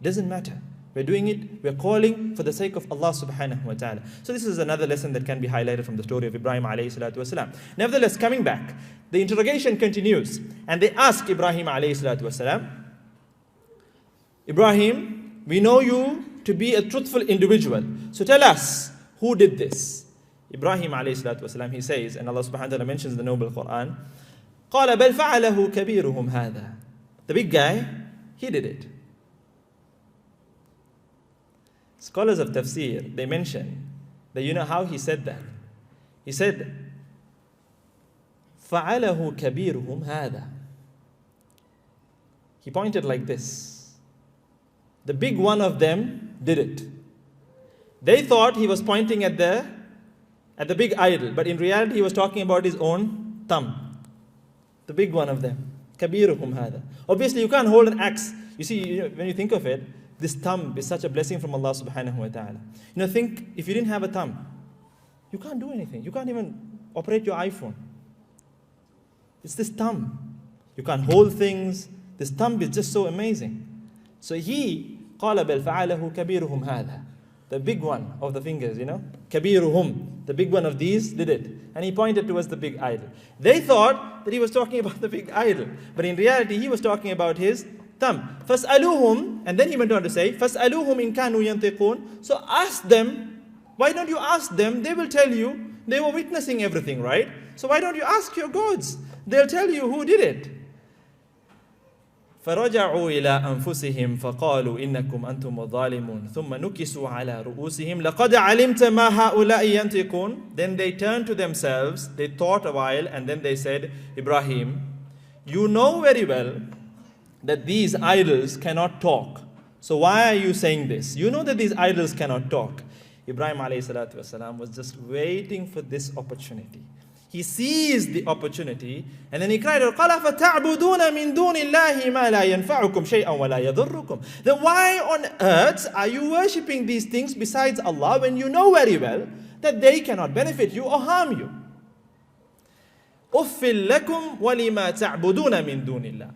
Doesn't matter. We're doing it, we're calling for the sake of Allah subhanahu wa ta'ala. So this is another lesson that can be highlighted from the story of Ibrahim alayhi salatu wasalam. Nevertheless, coming back, the interrogation continues. And they ask Ibrahim alayhi salatu wasalam, Ibrahim, we know you to be a truthful individual. So tell us, who did this? Ibrahim alayhi salatu wasalam, he says, and Allah subhanahu wa ta'ala mentions in the noble Quran, قَالَ بَلْ فَعَلَهُ كَبِيرُهُمْ هَذَا. The big guy, he did it. Scholars of tafsir, they mention that you know how he said that. He said, فَعَلَهُ كَبِيرُهُمْ هَذَا. He pointed like this. The big one of them did it. They thought he was pointing at the big idol, but in reality he was talking about his own thumb. The big one of them. كَبِيرُهُمْ هَذَا. Obviously you can't hold an axe. You see, when you think of it, this thumb is such a blessing from Allah subhanahu wa ta'ala. You know, think, if you didn't have a thumb, you can't do anything. You can't even operate your iPhone. It's this thumb. You can't hold things. This thumb is just so amazing. So he, قَالَ بَلْ فَعَلَهُ كَبِيرُهُمْ هَذَا. The big one of the fingers, you know. كَبِيرُهُمْ. The big one of these did it. And he pointed towards the big idol. They thought that he was talking about the big idol. But in reality, he was talking about his thumb. فَاسْأَلُوهُمْ. And then he went on to say, فَاسْأَلُوهُمْ إِن كَانُوا يَنْطِقُونَ. So ask them. Why don't you ask them? They will tell you. They were witnessing everything, right? So why don't you ask your gods? They'll tell you who did it. فَرَجَعُوا إِلَىٰ أَنفُسِهِمْ فَقَالُوا إِنَّكُمْ أَنْتُمُ الظَّالِمُونَ ثُمَّ نُكِسُوا عَلَىٰ رُؤُوسِهِمْ لَقَدْ عَلِمْتَ مَا هَؤُلَاءِ يَنْطِقُونَ. Then they turned to themselves, they thought a while, and then they said, Ibrahim, you know very well that these idols cannot talk. So why are you saying this? You know that these idols cannot talk. Ibrahim alayhi salatu wasalam was just waiting for this opportunity. He seized the opportunity and then he cried out, قَالَ فَتَعْبُدُونَ مِن دُونِ اللَّهِ مَا لَا يَنْفَعُكُمْ شَيْئًا وَلَا يَضُرُّكُمْ. Then why on earth are you worshipping these things besides Allah when you know very well that they cannot benefit you or harm you? أُفِّل لَكُمْ وَلِمَا تَعْبُدُونَ مِن دُونِ اللَّهِ.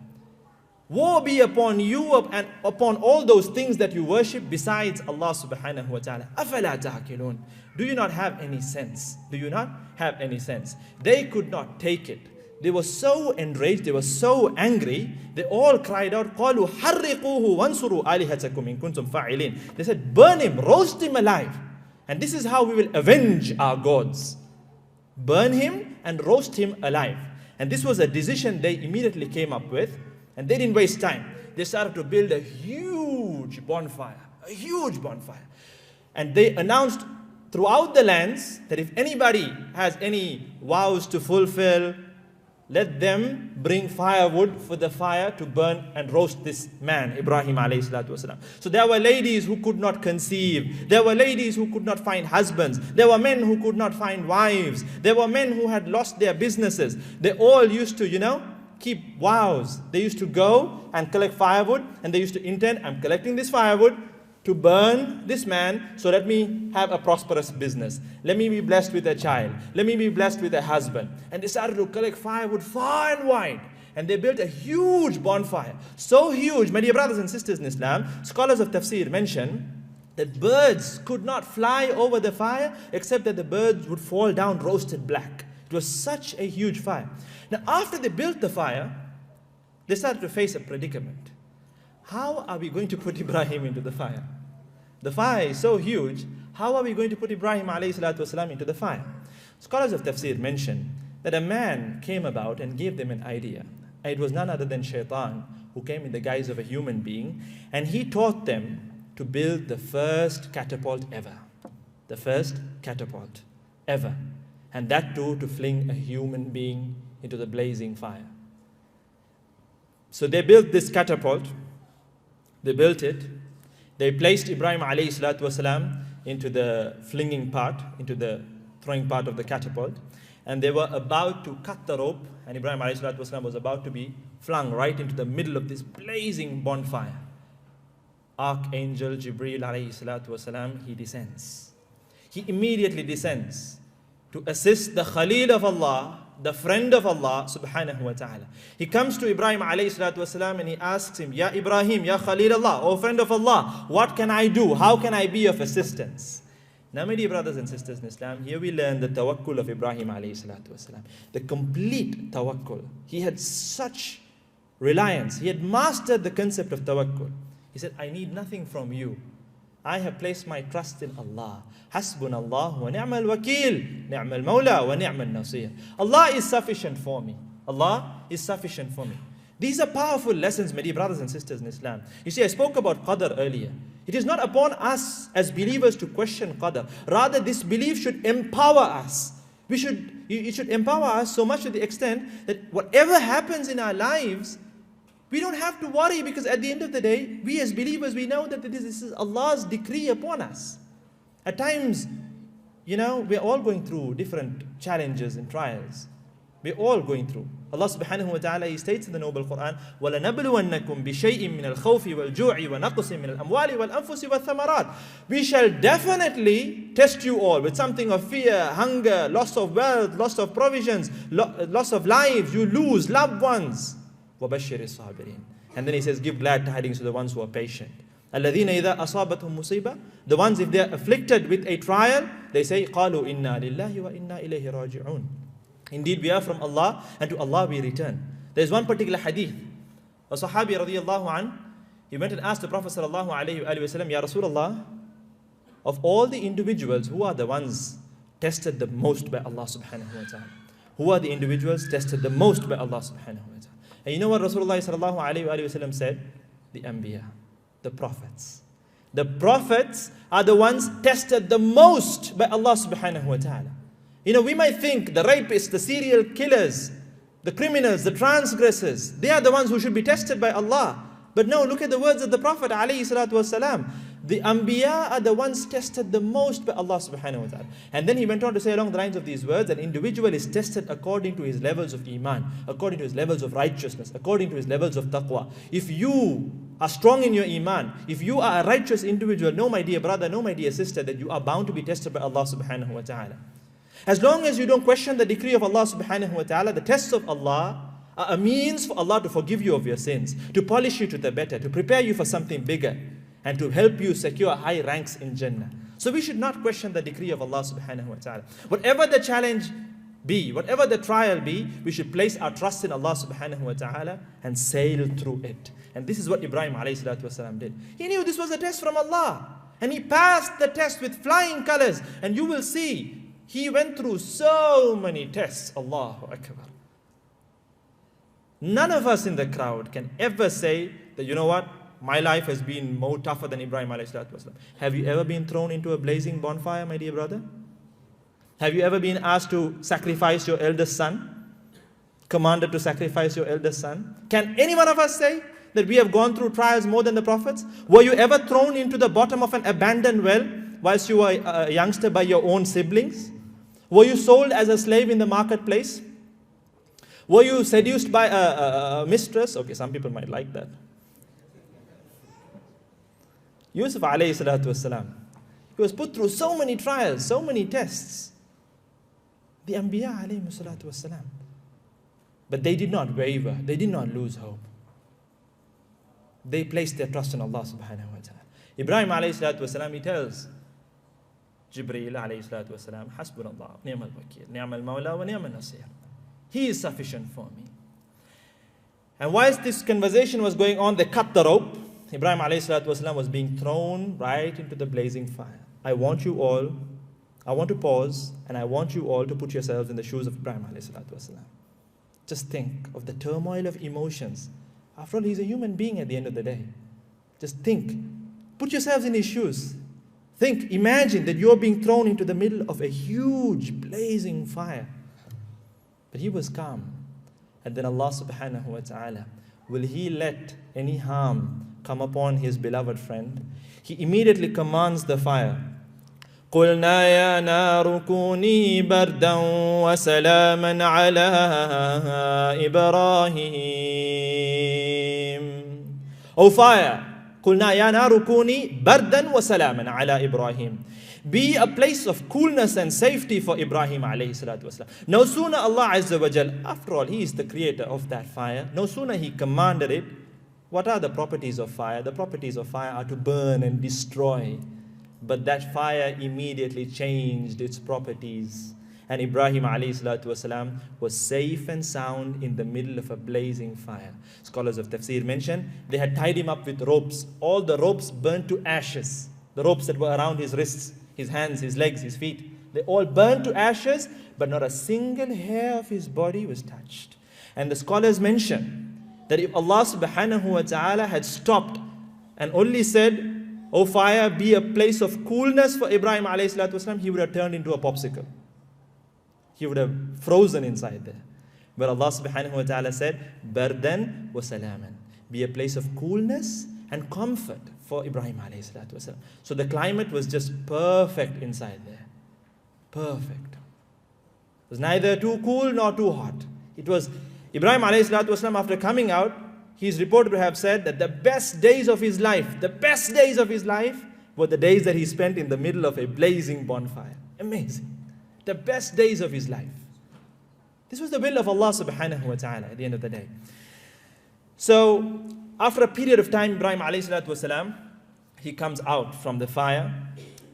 Woe be upon you and upon all those things that you worship besides Allah subhanahu wa ta'ala. أَفَلَا تَعْقِلُونَ. Do you not have any sense? Do you not have any sense? They could not take it. They were so enraged, they were so angry, they all cried out, قَالُوا حَرِّقُوهُ وَانْصُرُوا آلِهَتَكُمْ إِن كُنْتُمْ فَاعِلِينَ. They said, burn him, roast him alive. And this is how we will avenge our gods. Burn him and roast him alive. And this was a decision they immediately came up with. And they didn't waste time. They started to build a huge bonfire. A huge bonfire. And they announced throughout the lands that if anybody has any vows to fulfill, let them bring firewood for the fire to burn and roast this man, Ibrahim alayhi salatu wasalam. So there were ladies who could not conceive. There were ladies who could not find husbands. There were men who could not find wives. There were men who had lost their businesses. They all used to, keep vows. They used to go and collect firewood, and they used to intend, I'm collecting this firewood to burn this man, so let me have a prosperous business. Let me be blessed with a child. Let me be blessed with a husband. And they started to collect firewood far and wide. And they built a huge bonfire. So huge, my dear brothers and sisters in Islam, scholars of tafsir mention that birds could not fly over the fire except that the birds would fall down roasted black. It was such a huge fire. Now, after they built the fire, they started to face a predicament. How are we going to put Ibrahim into the fire? The fire is so huge, how are we going to put Ibrahim alayhi salatu wasalam into the fire? Scholars of tafsir mention that a man came about and gave them an idea. It was none other than Shaitan, who came in the guise of a human being, and he taught them to build the first catapult ever. The first catapult ever. And that too to fling a human being into the blazing fire. So they built this catapult. They built it. They placed Ibrahim alayhi salatu wasalam into the flinging part, into the throwing part of the catapult. And they were about to cut the rope, and Ibrahim alayhi salatu wasalam was about to be flung right into the middle of this blazing bonfire. Archangel Jibreel alayhi salatu wasalam, he descends. He immediately descends to assist the Khalil of Allah, the friend of Allah subhanahu wa ta'ala. He comes to Ibrahim alayhi salatu wasalam and he asks him, Ya Ibrahim, Ya Khalil Allah, O friend of Allah, what can I do? How can I be of assistance? Now, my dear brothers and sisters in Islam, here we learn the tawakkul of Ibrahim alayhi salatu wasalam. The complete tawakkul. He had such reliance. He had mastered the concept of tawakkul. He said, I need nothing from you. I have placed my trust in Allah. Hasbunallah wa ni'mal wakil, ni'mal mawla wa ni'mal nasir. Allah is sufficient for me. Allah is sufficient for me. These are powerful lessons, my dear brothers and sisters in Islam. You see, I spoke about qadr earlier. It is not upon us as believers to question qadr. Rather, this belief should empower us. It should empower us so much to the extent that whatever happens in our lives, we don't have to worry, because at the end of the day, we as believers, we know that this is Allah's decree upon us. At times, we're all going through different challenges and trials. We're all going through. Allah subhanahu wa ta'ala, He states in the Noble Quran, وَلَنَبْلُوَنَّكُمْ بِشَيْءٍ مِّنَ الْخَوْفِ وَالْجُوعِ وَنَقْصٍ مِّنَ الْأَمْوَالِ وَالْأَنفُسِ وَالثَّمَرَاتِ. We shall definitely test you all with something of fear, hunger, loss of wealth, loss of provisions, loss of lives. You lose loved ones. وَبَشِّرِ الصَّابِرِينَ. And then He says, give glad tidings to the ones who are patient. الَّذِينَ إِذَا أَصَابَتْهُمْ مُصِيبَةٌ. The ones, if they are afflicted with a trial, they say, قَالُوا إِنَّا لِلَّهِ وَإِنَّا إِلَيْهِ رَاجِعُونَ. Indeed, we are from Allah, and to Allah we return. There is one particular hadith. A Sahabi radiyallahu an, he went and asked the Prophet sallallahu alayhi wa sallam, Ya Rasulullah, of all the individuals, who are the ones tested the most by Allah subhanahu wa ta'ala? Who are the individuals tested the most by Allah subhanahu wa ta'ala? And you know what Rasulullah sallallahu alayhi wa sallam said? The Anbiya, the prophets. The prophets are the ones tested the most by Allah subhanahu wa ta'ala. We might think the rapists, the serial killers, the criminals, the transgressors, they are the ones who should be tested by Allah. But no, look at the words of the Prophet alayhi salatu wasalam. the Anbiya are the ones tested the most by Allah subhanahu wa ta'ala. And then he went on to say along the lines of these words, an individual is tested according to his levels of iman, according to his levels of righteousness, according to his levels of taqwa. If you are strong in your iman, if you are a righteous individual, know my dear brother, know my dear sister, that you are bound to be tested by Allah subhanahu wa ta'ala. As long as you don't question the decree of Allah subhanahu wa ta'ala, the tests of Allah are a means for Allah to forgive you of your sins, to polish you to the better, to prepare you for something bigger, and to help you secure high ranks in Jannah. So we should not question the decree of Allah subhanahu wa ta'ala. Whatever the challenge be, whatever the trial be, we should place our trust in Allah subhanahu wa ta'ala and sail through it. And this is what Ibrahim alayhi salatu wasalam did. He knew this was a test from Allah. And he passed the test with flying colors. And you will see, he went through so many tests. Allahu Akbar. None of us in the crowd can ever say that, you know what, my life has been more tougher than Ibrahim alayhi salatu wasalam. Have you ever been thrown into a blazing bonfire, my dear brother? Have you ever been asked to sacrifice your eldest son? Commanded to sacrifice your eldest son? Can any one of us say that we have gone through trials more than the prophets? Were you ever thrown into the bottom of an abandoned well whilst you were a youngster by your own siblings? Were you sold as a slave in the marketplace? Were you seduced by a mistress? Okay, some people might like that. Yusuf alayhi salatu wasalam, he was put through so many trials, so many tests. The Anbiya alayhi salatu wasalam. But they did not waver, they did not lose hope. They placed their trust in Allah subhanahu wa ta'ala. Ibrahim alayhi salatu wasalam, he tells Jibreel alayhi salatu wasalam, Hasbunallah, ni'mal wakil, ni'mal mawla wa ni'mal nasir. He is sufficient for me. And whilst this conversation was going on, they cut the rope. Ibrahim alayhi salatu wasalam was being thrown right into the blazing fire. I want to pause, and I want you all to put yourselves in the shoes of Ibrahim alayhi salatu wasalam. Just think of the turmoil of emotions. After all, he's a human being at the end of the day. Just think. Put yourselves in his shoes. Think, imagine that you're being thrown into the middle of a huge blazing fire. But he was calm. And then Allah subhanahu wa ta'ala, will he let any harm come upon his beloved friend? He immediately commands the fire. قُلْنَا يَا نَارُ كُونِي بَرْدًا وَسَلَامًا عَلَىٰ إِبْرَاهِيمَ. O fire, قُلْنَا يَا نَارُ كُونِي بَرْدًا وَسَلَامًا عَلَىٰ إِبْرَاهِيمَ. Be a place of coolness and safety for Ibrahim alayhi salatu wasalam. No sooner Allah Azza wa Jal, after all, He is the creator of that fire, no sooner He commanded it. What are the properties of fire? The properties of fire are to burn and destroy. But that fire immediately changed its properties. And Ibrahim alayhi salatu wasalam was safe and sound in the middle of a blazing fire. Scholars of tafsir mention, they had tied him up with ropes. All the ropes burnt to ashes. The ropes that were around his wrists, his hands, his legs, his feet, they all burned to ashes, but not a single hair of his body was touched. And the scholars mention that if Allah subhanahu wa ta'ala had stopped and only said, O fire, be a place of coolness for Ibrahim alayhi salatu wasalam, he would have turned into a popsicle. He would have frozen inside there. But Allah subhanahu wa ta'ala said, Bardan wa salaman. Be a place of coolness and comfort for Ibrahim alayhi salatu wasalam. So the climate was just perfect inside there. Perfect. It was neither too cool nor too hot. It was Ibrahim alayhi salatu wasalam, after coming out, he is reported to have said that the best days of his life were the days that he spent in the middle of a blazing bonfire. Amazing. The best days of his life. This was the will of Allah subhanahu wa ta'ala at the end of the day. So, after a period of time, Ibrahim alayhi salatu wasalam, he comes out from the fire,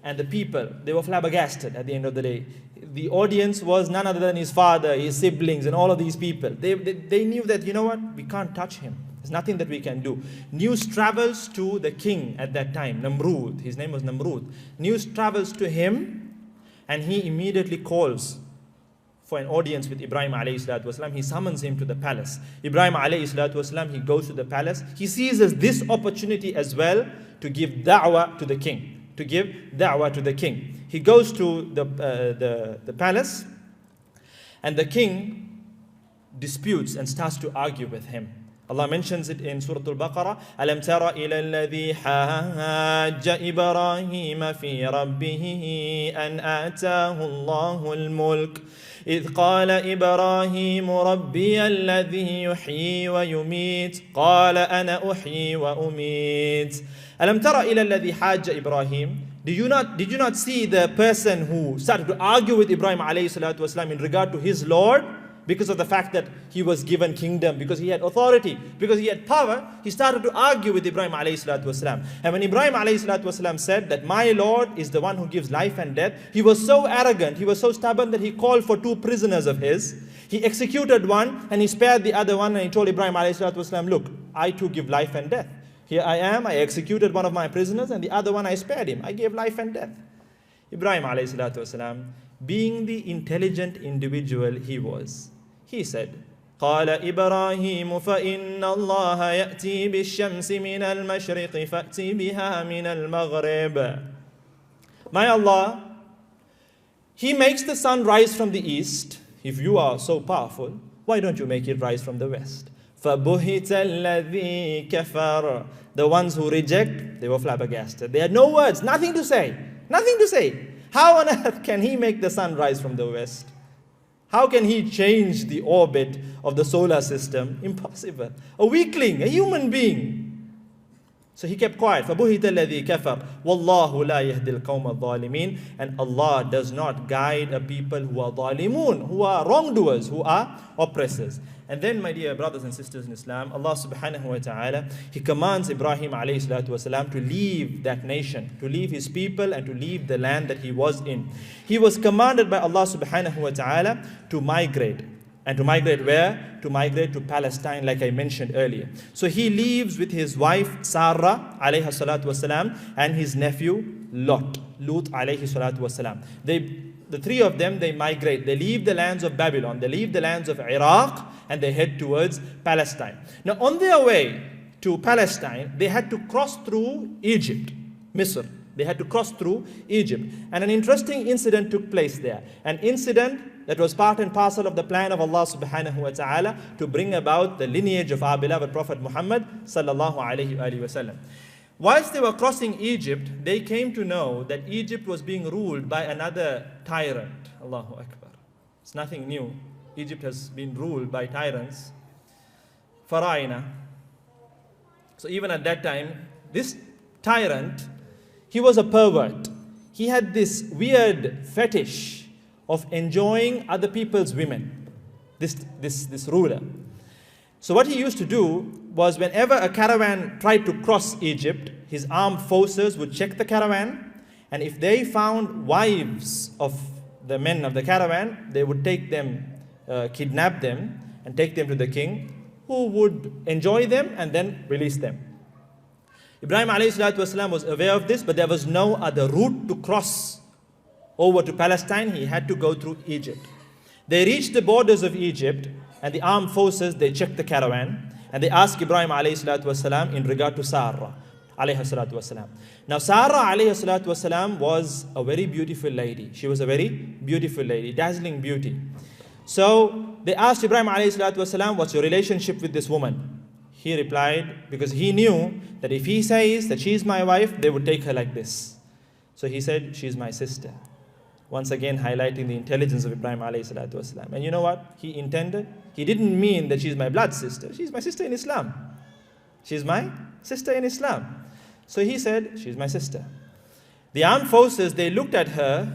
and the people, they were flabbergasted at the end of the day. The audience was none other than his father, his siblings, and all of these people. They knew that, you know what, we can't touch him. There's nothing that we can do. News travels to the king at that time, Namrud. His name was Namrud. News travels to him, and he immediately calls for an audience with Ibrahim alayhi salatu wasalam. He summons him to the palace. Ibrahim alayhi salatu wasalam, he goes to the palace. He seizes this opportunity as well to give da'wah to the king. He goes to the palace, and the king disputes and starts to argue with him. Allah mentions it in Surah Al-Baqarah. أَلَمْ تَرَ إِلَى الَّذِي حَاجَّ إِبْرَاهِيمَ فِي رَبِّهِ أَنْ آتَاهُ اللَّهُ الْمُلْكَ إِذْ قَالَ إِبْرَاهِيمُ رَبِّيَ الَّذِي يُحْيِي وَيُمِيتُ قَالَ أَنَا أُحْيِي وَأُمِيتُ أَلَمْ تَرَ إِلَى الَّذِي حَاجَّ إِبْرَاهِيمَ Did you not see the person who started to argue with Ibrahim alayhi salatu wasalam in regard to his Lord? Because of the fact that he was given kingdom, because he had authority, because he had power, he started to argue with Ibrahim alayhi salatu wasalam. And when Ibrahim alayhi salatu wasalam said that my Lord is the one who gives life and death, he was so arrogant, he was so stubborn that he called for two prisoners of his. He executed one and he spared the other one, and he told Ibrahim alayhi salatu wasalam, look, I too give life and death. Here I am, I executed one of my prisoners, and the other one I spared him. I gave life and death. Ibrahim alayhi salatu wasalam, being the intelligent individual he was, he said, قال إبراهيم فإن الله يأتي بالشمس من المشرق فأتي بها من المغرب. My Allah, He makes the sun rise from the east. If you are so powerful, why don't you make it rise from the west? فَبُهِتَ الَّذِي كَفَرَ. The ones who reject, they were flabbergasted. They had no words, nothing to say. Nothing to say. How on earth can He make the sun rise from the west? How can He change the orbit of the solar system? Impossible. A weakling, a human being. So he kept quiet. فَبُهِتَ الَّذِي كَفَرَ وَاللَّهُ لَا يَهْدِي الْقَوْمَ الظَّالِمِينَ. And Allah does not guide a people who are ظالمون, who are wrongdoers, who are oppressors. And then, my dear brothers and sisters in Islam, Allah subhanahu wa ta'ala, He commands Ibrahim alayhi salatu wasalam to leave that nation, to leave his people and to leave the land that he was in. He was commanded by Allah subhanahu wa ta'ala to migrate. And to migrate where? To migrate to Palestine, like I mentioned earlier. So he leaves with his wife Sarah alayhi salatu wasalam and his nephew Lut alayhi salatu wasalam. The three of them, they migrate. They leave the lands of Babylon. They leave the lands of Iraq and they head towards Palestine. Now on their way to Palestine, they had to cross through Egypt, Misr. They had to cross through Egypt. And an interesting incident took place there. An incident that was part and parcel of the plan of Allah subhanahu wa ta'ala to bring about the lineage of our beloved Prophet Muhammad sallallahu alayhi wa sallam. Whilst they were crossing Egypt, they came to know that Egypt was being ruled by another tyrant. Allahu Akbar. It's nothing new. Egypt has been ruled by tyrants, Pharaoh. So even at that time, this tyrant, he was a pervert. He had this weird fetish of enjoying other people's women, this ruler. So what he used to do was, whenever a caravan tried to cross Egypt, his armed forces would check the caravan, and if they found wives of the men of the caravan, they would take them, kidnap them, and take them to the king, who would enjoy them and then release them. Ibrahim alayhi salatu wasalam was aware of this, but there was no other route to cross over to Palestine. He had to go through Egypt. They reached the borders of Egypt, and the armed forces, they checked the caravan, and they asked Ibrahim alayhi salatu wasalam in regard to Sarah alayhi salatu wasalam. Now Sarah alayhi salatu wasalam was a very beautiful lady. She was a very beautiful lady, dazzling beauty. So they asked Ibrahim alayhi salatu wasalam, what's your relationship with this woman? He replied, because he knew that if he says that she is my wife, they would take her like this. So he said, she is my sister. Once again highlighting the intelligence of Ibrahim alayhi salatu wasalam. And you know what he intended? He didn't mean that she's my blood sister. She's my sister in Islam. She's my sister in Islam. So he said, she's my sister. The armed forces, they looked at her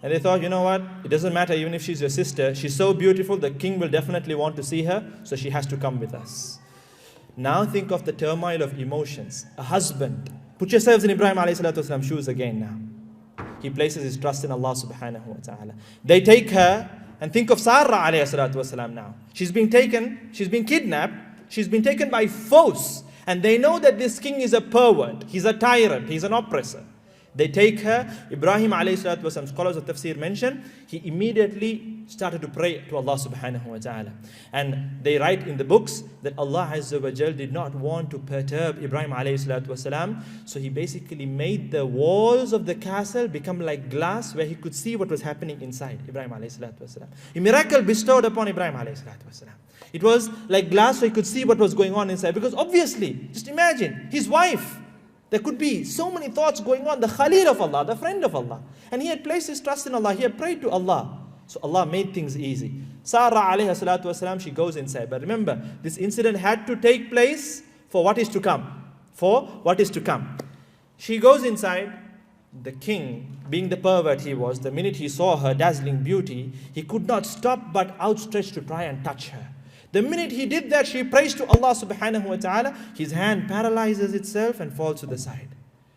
and they thought, you know what? It doesn't matter even if she's your sister. She's so beautiful, the king will definitely want to see her, so she has to come with us. Now think of the turmoil of emotions. A husband. Put yourselves in Ibrahim alayhi salatu wasalam's shoes again now. He places his trust in Allah subhanahu wa ta'ala. They take her, and think of Sarah alayhi salatu wasalam now. She's been taken, she's been kidnapped, she's been taken by force. And they know that this king is a pervert, he's a tyrant, he's an oppressor. They take her. Ibrahim alayhi salatu wasalam, scholars of tafsir mention, he immediately started to pray to Allah subhanahu wa ta'ala. And they write in the books that Allah azza wa jal did not want to perturb Ibrahim alayhi salatu wasalam. So he basically made the walls of the castle become like glass where he could see what was happening inside Ibrahim alayhi salatu wasalam. A miracle bestowed upon Ibrahim alayhi salatu wasalam. It was like glass so he could see what was going on inside. Because obviously, just imagine, his wife, there could be so many thoughts going on. The Khalil of Allah, the friend of Allah. And he had placed his trust in Allah. He had prayed to Allah. So Allah made things easy. Sarah alayhi salatu wasalam, she goes inside. But remember, this incident had to take place for what is to come. For what is to come. She goes inside. The king, being the pervert he was, the minute he saw her dazzling beauty, he could not stop but outstretch to try and touch her. The minute he did that, she prays to Allah subhanahu wa ta'ala. His hand paralyzes itself and falls to the side.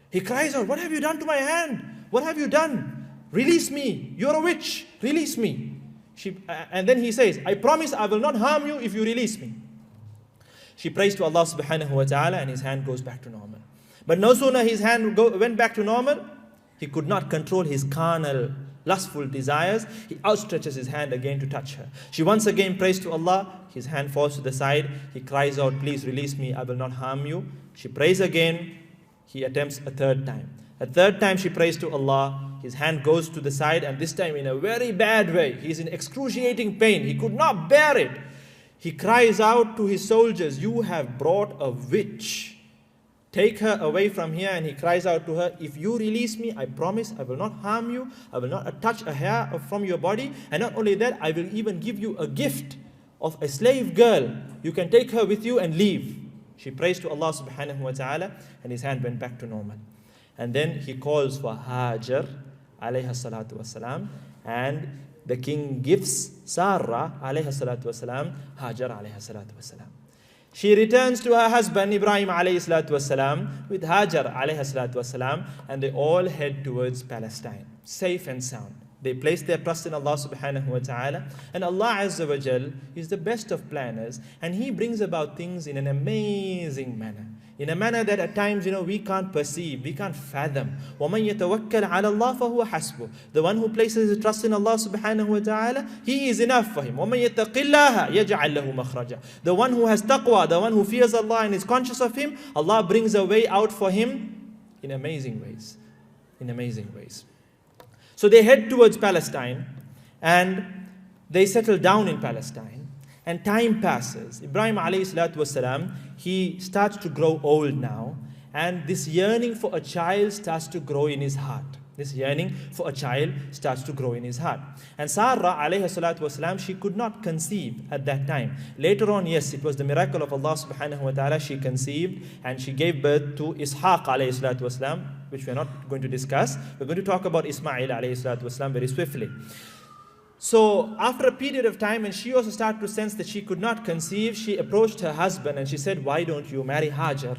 He cries out, "What have you done to my hand? What have you done? Release me. You're a witch. Release me." And then he says, "I promise I will not harm you if you release me." She prays to Allah subhanahu wa ta'ala and his hand goes back to normal. But no sooner his hand went back to normal, he could not control his carnal, lustful desires. He outstretches his hand again to touch her. She once again prays to Allah. His hand falls to the side. He cries out, "Please release me. I will not harm you." She prays again. He attempts a third time. A third time she prays to Allah. His hand goes to the side, and this time in a very bad way. He's in excruciating pain. He could not bear it. He cries out to his soldiers, "You have brought a witch. Take her away from here." And he cries out to her, "If you release me, I promise I will not harm you. I will not touch a hair from your body. And not only that, I will even give you a gift of a slave girl. You can take her with you and leave." She prays to Allah subhanahu wa ta'ala and his hand went back to normal. And then he calls for Hajar alayha salatu wasalam, and the king gives Sarah alayha salatu wasalam Hajar alayha salatu wasalam. She returns to her husband Ibrahim alayhi salatu wasalam with Hajar alayhi salatu wasalam, and they all head towards Palestine, safe and sound. They place their trust in Allah subhanahu wa ta'ala, and Allah azza wa jal is the best of planners, and He brings about things in an amazing manner. In a manner that at times, we can't perceive, we can't fathom. وَمَنْ يَتَوَكَّلْ عَلَى اللَّهِ فَهُوَ حَسْبُهُ. The one who places his trust in Allah subhanahu wa ta'ala, he is enough for him. وَمَنْ يَتَقِ اللَّهَ يَجْعَلْ لَهُ مَخْرَجًا. The one who has taqwa, the one who fears Allah and is conscious of Him, Allah brings a way out for him in amazing ways. In amazing ways. So they head towards Palestine and they settle down in Palestine. And time passes. Ibrahim alayhi salatu wasalam, he starts to grow old now. And this yearning for a child starts to grow in his heart. This yearning for a child starts to grow in his heart. And Sarah alayhi salatu wasalam, she could not conceive at that time. Later on, yes, it was the miracle of Allah subhanahu wa ta'ala. She conceived and she gave birth to Ishaq alayhi salatu wasalam, which we're not going to discuss. We're going to talk about Ismail alayhi salatu wasalam very swiftly. So after a period of time, and she also started to sense that she could not conceive, she approached her husband and she said, "Why don't you marry Hajar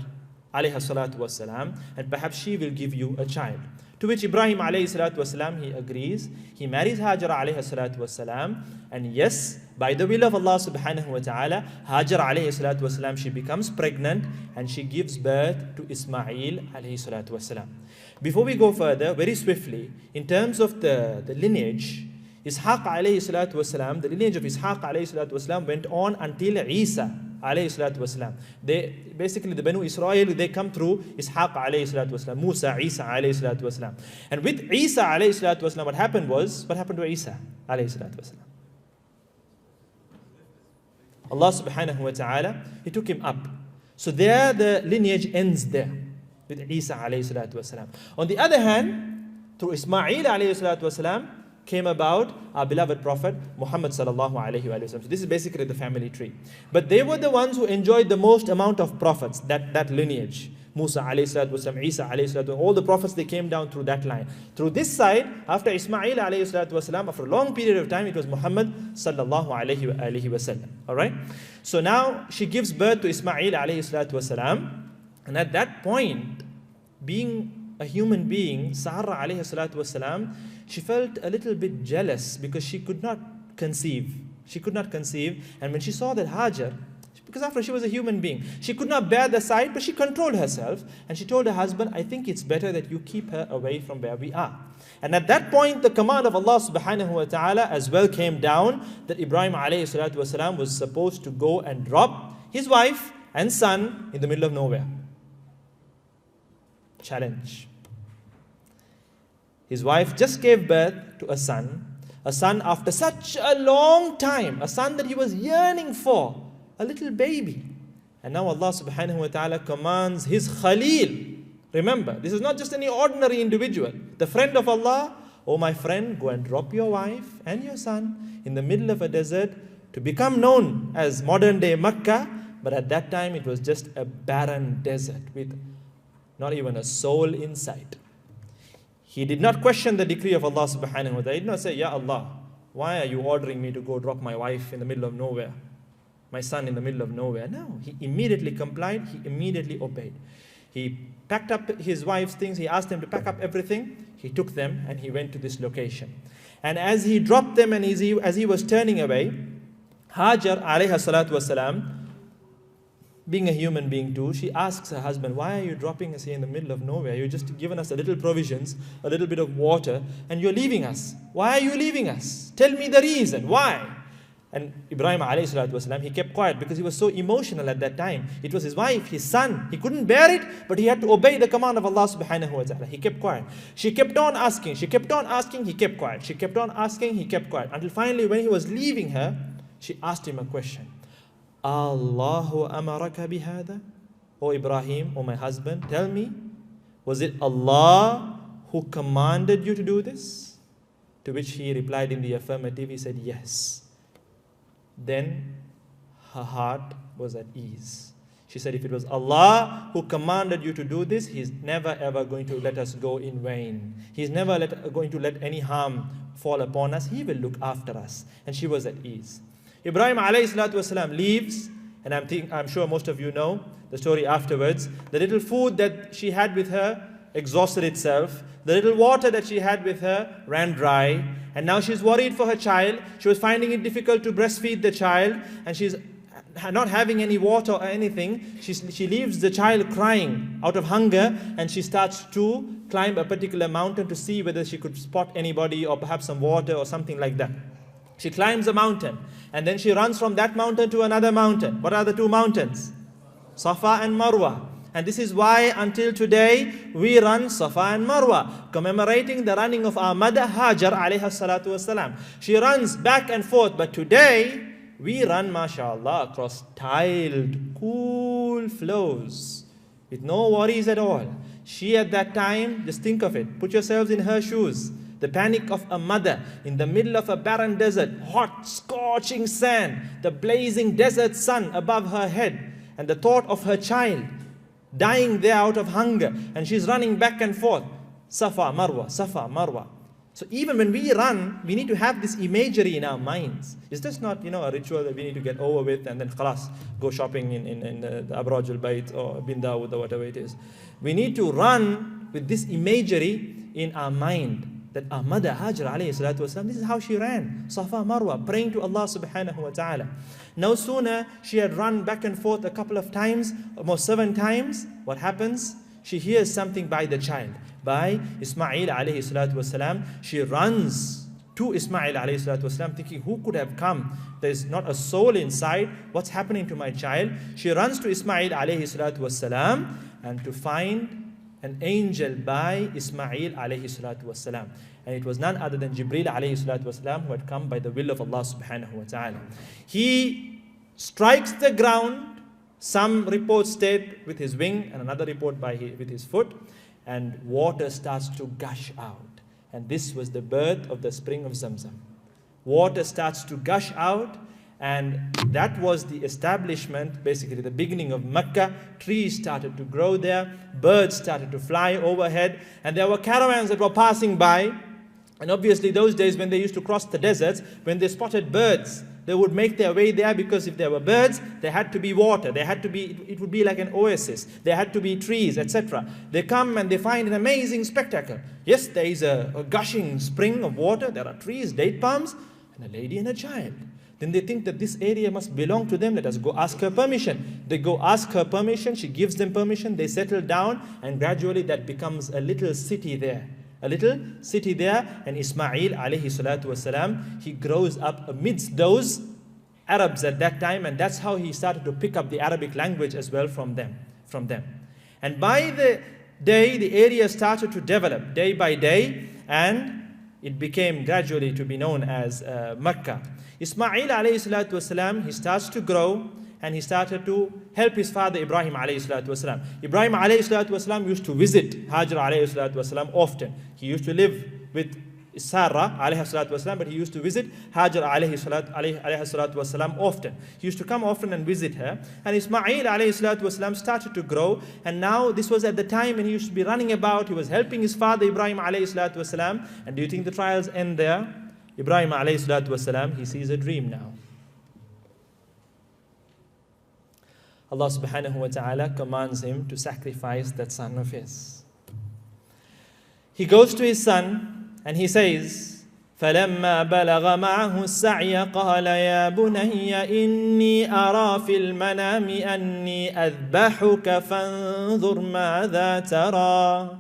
alayhi salatu wasalam, and perhaps she will give you a child." To which Ibrahim alayhi salatu wasalam, he agrees. He marries Hajar alayhi salatu wasalam, and yes, by the will of Allah subhanahu wa ta'ala, Hajar alayhi salatu wasalam, she becomes pregnant and she gives birth to Ismail alayhi salatu wasalam. Before we go further, very swiftly, in terms of the lineage, Ishaq alayhi salatu wasalam, the lineage of Ishaq alayhi salatu wasalam went on until Isa alayhi salatu wasalam. They basically, the Banu Israel, they come through Ishaq alayhi salatu wasalam, Musa, Isa alayhi salatu wasalam. And with Isa alayhi salatu wasalam, what happened to Isa alayhi salatu wasalam? Allah subhanahu wa ta'ala, He took him up. So there the lineage ends there with Isa alayhi salatu wasalam. On the other hand, through Ismail alayhi salatu wasalam, came about our beloved Prophet Muhammad sallallahu alayhi wa sallam. So this is basically the family tree. But they were the ones who enjoyed the most amount of prophets, that lineage. Musa alayhi salatu wasalam, Isa alayhi salatu wasalam, all the prophets, they came down through that line. Through this side, after Ismail alayhi salatu wasalam, after a long period of time, it was Muhammad sallallahu alayhi wa sallam. Alright? So now she gives birth to Ismail alayhi salatu wasalam. And at that point, being a human being, Sarah alayhi salatu wasalam, she felt a little bit jealous because she could not conceive. She could not conceive. And when she saw that Hajar Because after all, she was a human being. She could not bear the sight, but she controlled herself. And she told her husband, I think it's better that you keep her away from where we are. And at that point, the command of Allah subhanahu wa ta'ala as well came down that Ibrahim alayhi salatu wasalam was supposed to go and drop his wife and son in the middle of nowhere. Challenge. His wife just gave birth to a son after such a long time, a son that he was yearning for, a little baby. And now Allah subhanahu wa ta'ala commands his Khalil. Remember, this is not just any ordinary individual. The friend of Allah, oh my friend, go and drop your wife and your son in the middle of a desert to become known as modern day Mecca. But at that time it was just a barren desert with not even a soul in sight. He did not question the decree of Allah subhanahu wa ta'ala. He did not say, Ya Allah, why are you ordering me to go drop my wife in the middle of nowhere? My son in the middle of nowhere? No, he immediately complied, he immediately obeyed. He packed up his wife's things, he asked them to pack up everything, he took them and he went to this location. And as he dropped them and as he was turning away, Hajar alayha salatu wasalam, being a human being too, she asks her husband, why are you dropping us here in the middle of nowhere? You've just given us a little provisions, a little bit of water, and you're leaving us. Why are you leaving us? Tell me the reason. Why? And Ibrahim alayhi salatu wasalam, he kept quiet because he was so emotional at that time. It was his wife, his son. He couldn't bear it, but he had to obey the command of Allah subhanahu wa ta'ala. He kept quiet. She kept on asking. She kept on asking. He kept quiet. She kept on asking. He kept quiet. Until finally, when he was leaving her, she asked him a question. Allahu amaraka bihada? O Ibrahim, O my husband, tell me, was it Allah who commanded you to do this? To which he replied in the affirmative. He said, yes. Then her heart was at ease. She said, if it was Allah who commanded you to do this, He's never ever going to let us go in vain. He's never going to let any harm fall upon us. He will look after us. And she was at ease. Ibrahim alayhi salatu wasalam leaves, and I'm sure most of you know the story afterwards. The little food that she had with her exhausted itself. The little water that she had with her ran dry. And now she's worried for her child. She was finding it difficult to breastfeed the child, and she's not having any water or anything. She leaves the child crying out of hunger, and she starts to climb a particular mountain to see whether she could spot anybody or perhaps some water or something like that. She climbs a mountain, and then she runs from that mountain to another mountain. What are the two mountains? Safa and Marwa. And this is why until today we run Safa and Marwa, commemorating the running of our mother Hajar alayha salatu wasalam. She runs back and forth, but today we run, mashallah, across tiled, cool flows with no worries at all. She at that time, just think of it, put yourselves in her shoes. The panic of a mother in the middle of a barren desert, hot, scorching sand, the blazing desert sun above her head, and the thought of her child dying there out of hunger, and she's running back and forth. Safa, Marwa, Safa, Marwa. So even when we run, we need to have this imagery in our minds. It's just not, a ritual that we need to get over with and then khalas, go shopping in the Abraj al-Bayt or Bin Dawood or whatever it is. We need to run with this imagery in our mind. That our mother Hajar alayhi salatu wasalam, this is how she ran. Safa, Marwa, praying to Allah subhanahu wa ta'ala. No sooner she had run back and forth a couple of times, almost 7 times, what happens? She hears something by the child, by Ismail alayhi salatu wasalam. She runs to Ismail alayhi salatu wasalam thinking, who could have come? There's not a soul inside. What's happening to my child? She runs to Ismail alayhi salatu wasalam and to find an angel by Ismail alayhi salatu wasalam. And it was none other than Jibreel alayhi salatu wasalam who had come by the will of Allah subhanahu wa ta'ala. He strikes the ground, some reports state with his wing and another report with his foot, and water starts to gush out. And this was the birth of the spring of Zamzam. Water starts to gush out, and that was the establishment, basically the beginning of Mecca. Trees started to grow there, birds started to fly overhead, and there were caravans that were passing by. And obviously those days when they used to cross the deserts, when they spotted birds, they would make their way there, because if there were birds, there had to be water, it would be like an oasis, there had to be trees, etc. They come and they find an amazing spectacle. Yes, there is a gushing spring of water, there are trees, date palms, and a lady and a child. then they think that this area must belong to them. Let us go ask her permission. They go ask her permission. She gives them permission. They settle down, and gradually that becomes a little city there. A little city there. And Ismail alayhi salatu wasalam, he grows up amidst those Arabs at that time, and that's how he started to pick up the Arabic language as well from them. And by the day, the area started to develop day by day, and it became gradually to be known as Mecca. Ismail alayhi salatu wasalam, he starts to grow, and he started to help his father Ibrahim alayhi salatu wasalam. Ibrahim alayhi salatu wasalam used to visit Hajar alayhi salatu wasalam often. He used to live with Sarah alayhi salatu wasalam, but he used to visit Hajar alayhi salatu wasalam often. He used to come often and visit her. And Ismail alayhi salatu wasalam started to grow, and now this was at the time when he used to be running about. He was helping his father Ibrahim alayhi salatu wasalam. And do you think the trials end there? Ibrahim alayhi salatu wasalam, he sees a dream now. Allah subhanahu wa ta'ala commands him to sacrifice that son of his. He goes to his son and he says, فَلَمَّا بَلَغَ مَعَهُ السَّعْيَ قَالَ يَا بُنَيَّ إِنِّي أَرَى فِي الْمَنَامِ أَنِّي أَذْبَحُكَ فَانظُرْ مَاذَا تَرَى.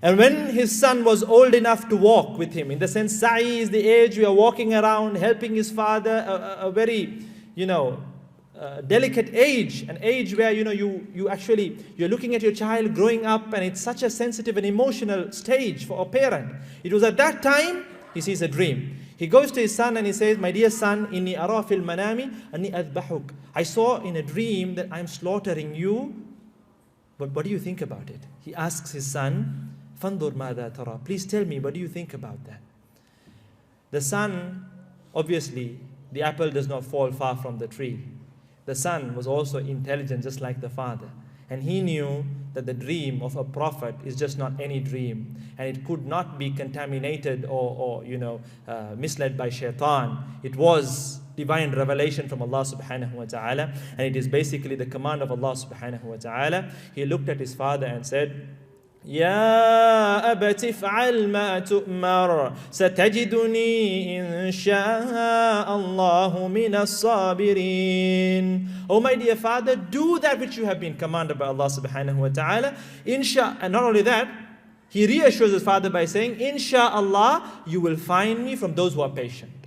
And when his son was old enough to walk with him, in the sense Sa'i is the age we are walking around, helping his father, a very, delicate age, an age where you're looking at your child growing up, and it's such a sensitive and emotional stage for a parent. It was at that time he sees a dream. He goes to his son and he says, my dear son, inni ara fil manami anni adbahuk. I saw in a dream that I'm slaughtering you, but what do you think about it? He asks his son, fandur madha tara. Please tell me, what do you think about that? The son, obviously, the apple does not fall far from the tree. The son was also intelligent, just like the father. And he knew that the dream of a prophet is just not any dream. And it could not be contaminated or misled by shaitan. It was divine revelation from Allah subhanahu wa ta'ala. And it is basically the command of Allah subhanahu wa ta'ala. He looked at his father and said, يا أبت افعل ما تؤمر ستجدني إن شاء الله من الصابرين. Oh my dear father, do that which you have been commanded by Allah subhanahu wa ta'ala. And not only that, he reassures his father by saying, Insha'Allah, you will find me from those who are patient.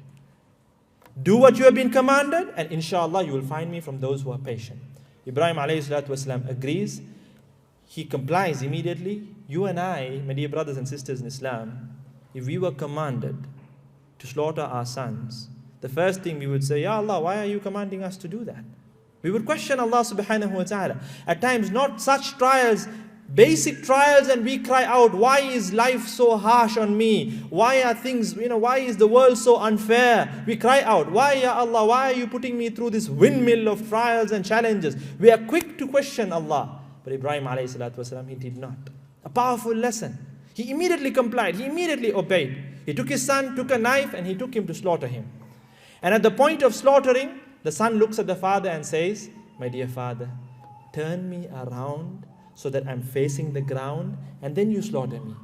Do what you have been commanded, and Insha'Allah, you will find me from those who are patient. Ibrahim alayhi salatu wasalam agrees. He complies immediately. You and I, my dear brothers and sisters in Islam, if we were commanded to slaughter our sons, the first thing we would say, Ya Allah, why are you commanding us to do that? We would question Allah subhanahu wa ta'ala. At times, not such trials, basic trials, and we cry out, why is life so harsh on me? Why are things, why is the world so unfair? We cry out, why, Ya Allah, why are you putting me through this windmill of trials and challenges? We are quick to question Allah. But Ibrahim alayhi salatu wasalam, he did not. A powerful lesson. He immediately complied. He immediately obeyed. He took his son, took a knife, and he took him to slaughter him. And at the point of slaughtering, the son looks at the father and says, my dear father, turn me around so that I'm facing the ground, and then you slaughter me.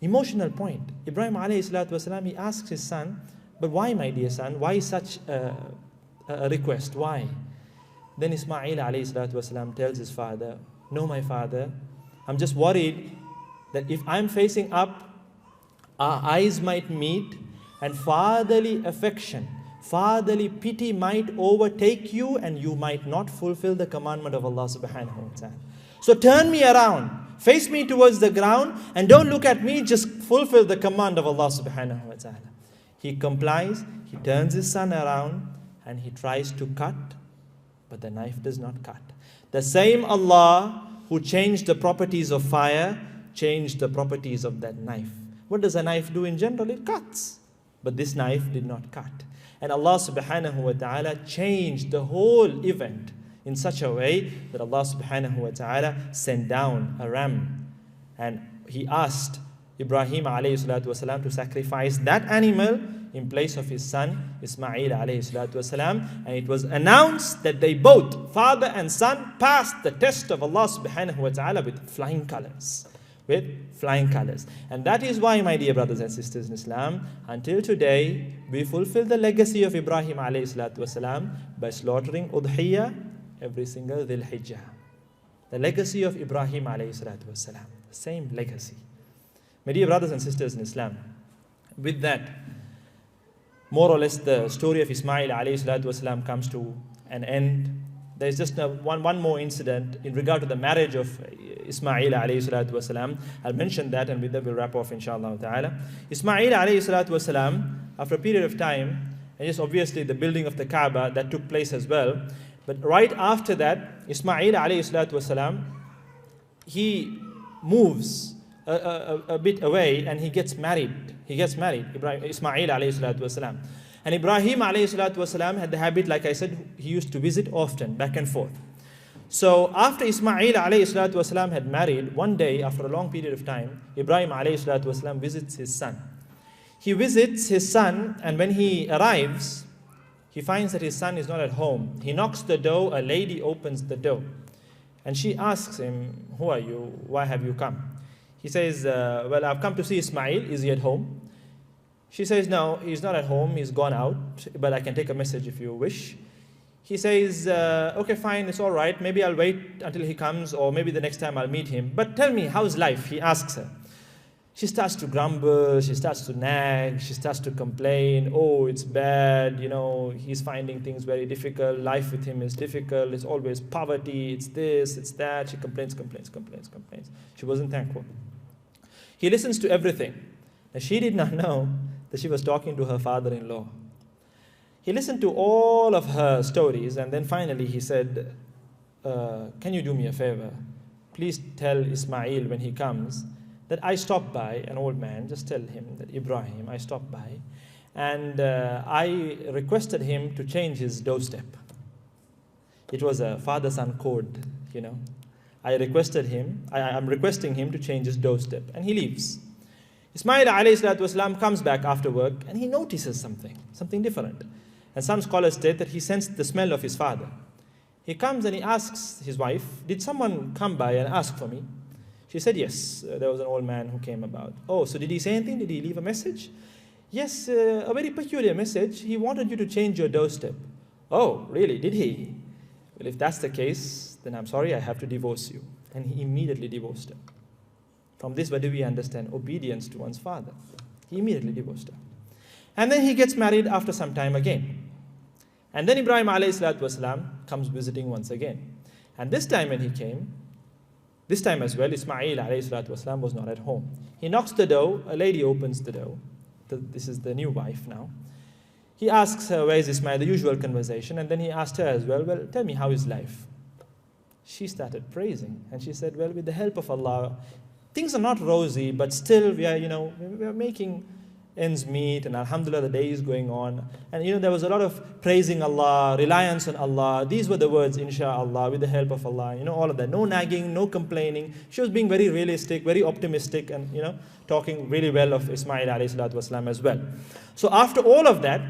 Emotional point. Ibrahim alayhi salatu wasalam, he asks his son, but why, my dear son? Why such a request? Why? Then Ismail alayhi salatu wasalam tells his father, no, my father, I'm just worried that if I'm facing up, our eyes might meet, and fatherly affection, fatherly pity might overtake you, and you might not fulfill the commandment of Allah subhanahu wa ta'ala. So turn me around, face me towards the ground, and don't look at me, just fulfill the command of Allah subhanahu wa ta'ala. He complies, he turns his son around, and he tries to cut, but the knife does not cut. The same Allah who changed the properties of fire, changed the properties of that knife. What does a knife do in general? It cuts. But this knife did not cut. And Allah subhanahu wa ta'ala changed the whole event in such a way that Allah subhanahu wa ta'ala sent down a ram. And He asked Ibrahim alayhi salatu wasalam to sacrifice that animal in place of his son Ismail alayhi salatu wasalam, and it was announced that they both, father and son, passed the test of Allah subhanahu wa ta'ala with flying colors. with flying colors. And that is why, my dear brothers and sisters in Islam, until today, we fulfill the legacy of Ibrahim alayhi salatu wasalam by slaughtering udhiyya every single Dhul Hijjah. The legacy of Ibrahim alayhi salatu wasalam, the same legacy. My dear brothers and sisters in Islam, with that, more or less the story of Ismail alayhi salatu wasalam comes to an end. There's just one more incident in regard to the marriage of Ismail alayhi salatu wasalam. I'll mention that, and with that we'll wrap off inshallah ta'ala. Ismail alayhi salatu wasalam, after a period of time, and just obviously the building of the Kaaba, that took place as well. But right after that, Ismail alayhi salatu wasalam, he moves a bit away and he gets married. Ismail alayhi salatu wasalam. And Ibrahim alayhi salatu wasalam had the habit, like I said, he used to visit often, back and forth. So after Ismail alayhi salatu wasalam had married, one day, after a long period of time, Ibrahim alayhi salatu wasalam visits his son. He visits his son, and when he arrives, he finds that his son is not at home. He knocks the door, a lady opens the door. And she asks him, "Who are you? Why have you come?" He says, "Well, I've come to see Ismail. Is he at home?" She says, "No, he's not at home. He's gone out, but I can take a message if you wish." He says, "Okay, fine, it's all right. Maybe I'll wait until he comes, or maybe the next time I'll meet him. But tell me, how's life?" He asks her. She starts to grumble, she starts to nag, she starts to complain. "Oh, it's bad, he's finding things very difficult. Life with him is difficult. It's always poverty, it's this, it's that." She complains. She wasn't thankful. He listens to everything. Now, she did not know that she was talking to her father-in-law. He listened to all of her stories, and then finally he said, "Can you do me a favor? Please tell Ismail when he comes that I stopped by," an old man, "just tell him that Ibrahim, I stopped by, and I requested him to change his doorstep." It was a father-son code, I'm requesting him to change his doorstep, and he leaves. Ismail alayhi salatu wasalam comes back after work, and he notices something different. And some scholars state that he sensed the smell of his father. He comes and he asks his wife, "Did someone come by and ask for me?" She said, "Yes, there was an old man who came about." "Oh, so did he say anything? Did he leave a message?" "Yes, a very peculiar message. He wanted you to change your doorstep." "Oh, really? Did he?" "Well, if that's the case, then I'm sorry, I have to divorce you." And he immediately divorced her. From this, what do we understand? Obedience to one's father. He immediately divorced her. And then he gets married after some time again. And then Ibrahim alayhi salatu wasalam comes visiting once again. And this time when he came, this time as well, Ismail alayhi salatu wasalam was not at home. He knocks the door, a lady opens the door. This is the new wife now. He asks her, "Where is Ismail?" The usual conversation. And then he asked her as well, "Well, tell me, how is life?" She started praising. And she said, "Well, with the help of Allah, things are not rosy, but still we are making ends meet, and alhamdulillah, the day is going on." And there was a lot of praising Allah, reliance on Allah. These were the words, "Insha'Allah, with the help of Allah," all of that. No nagging, no complaining. She was being very realistic, very optimistic, and talking really well of Ismail alayhi salatu wasalam as well. So after all of that,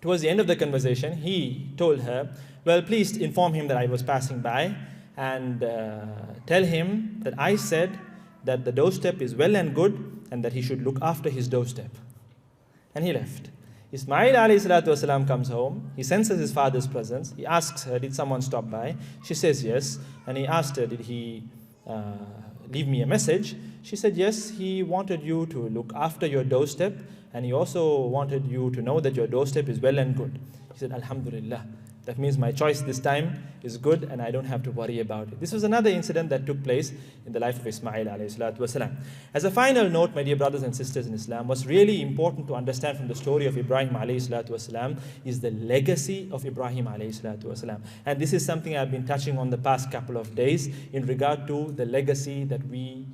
towards the end of the conversation, he told her, "Well, please inform him that I was passing by, and tell him that I said that the doorstep is well and good, and that he should look after his doorstep." And he left. Ismail alayhi salatu wasalam comes home. He senses his father's presence. He asks her, "Did someone stop by?" She says yes. And he asked her, "Did he leave me a message?" She said, "Yes, he wanted you to look after your doorstep, and he also wanted you to know that your doorstep is well and good." He said, "Alhamdulillah. That means my choice this time is good, and I don't have to worry about it." This was another incident that took place in the life of Ismail alayhi salatu wasalam. As a final note, my dear brothers and sisters in Islam, what's really important to understand from the story of Ibrahim alayhi salatu wasalam is the legacy of Ibrahim alayhi salatu wasalam. And this is something I've been touching on the past couple of days in regard to the legacy that we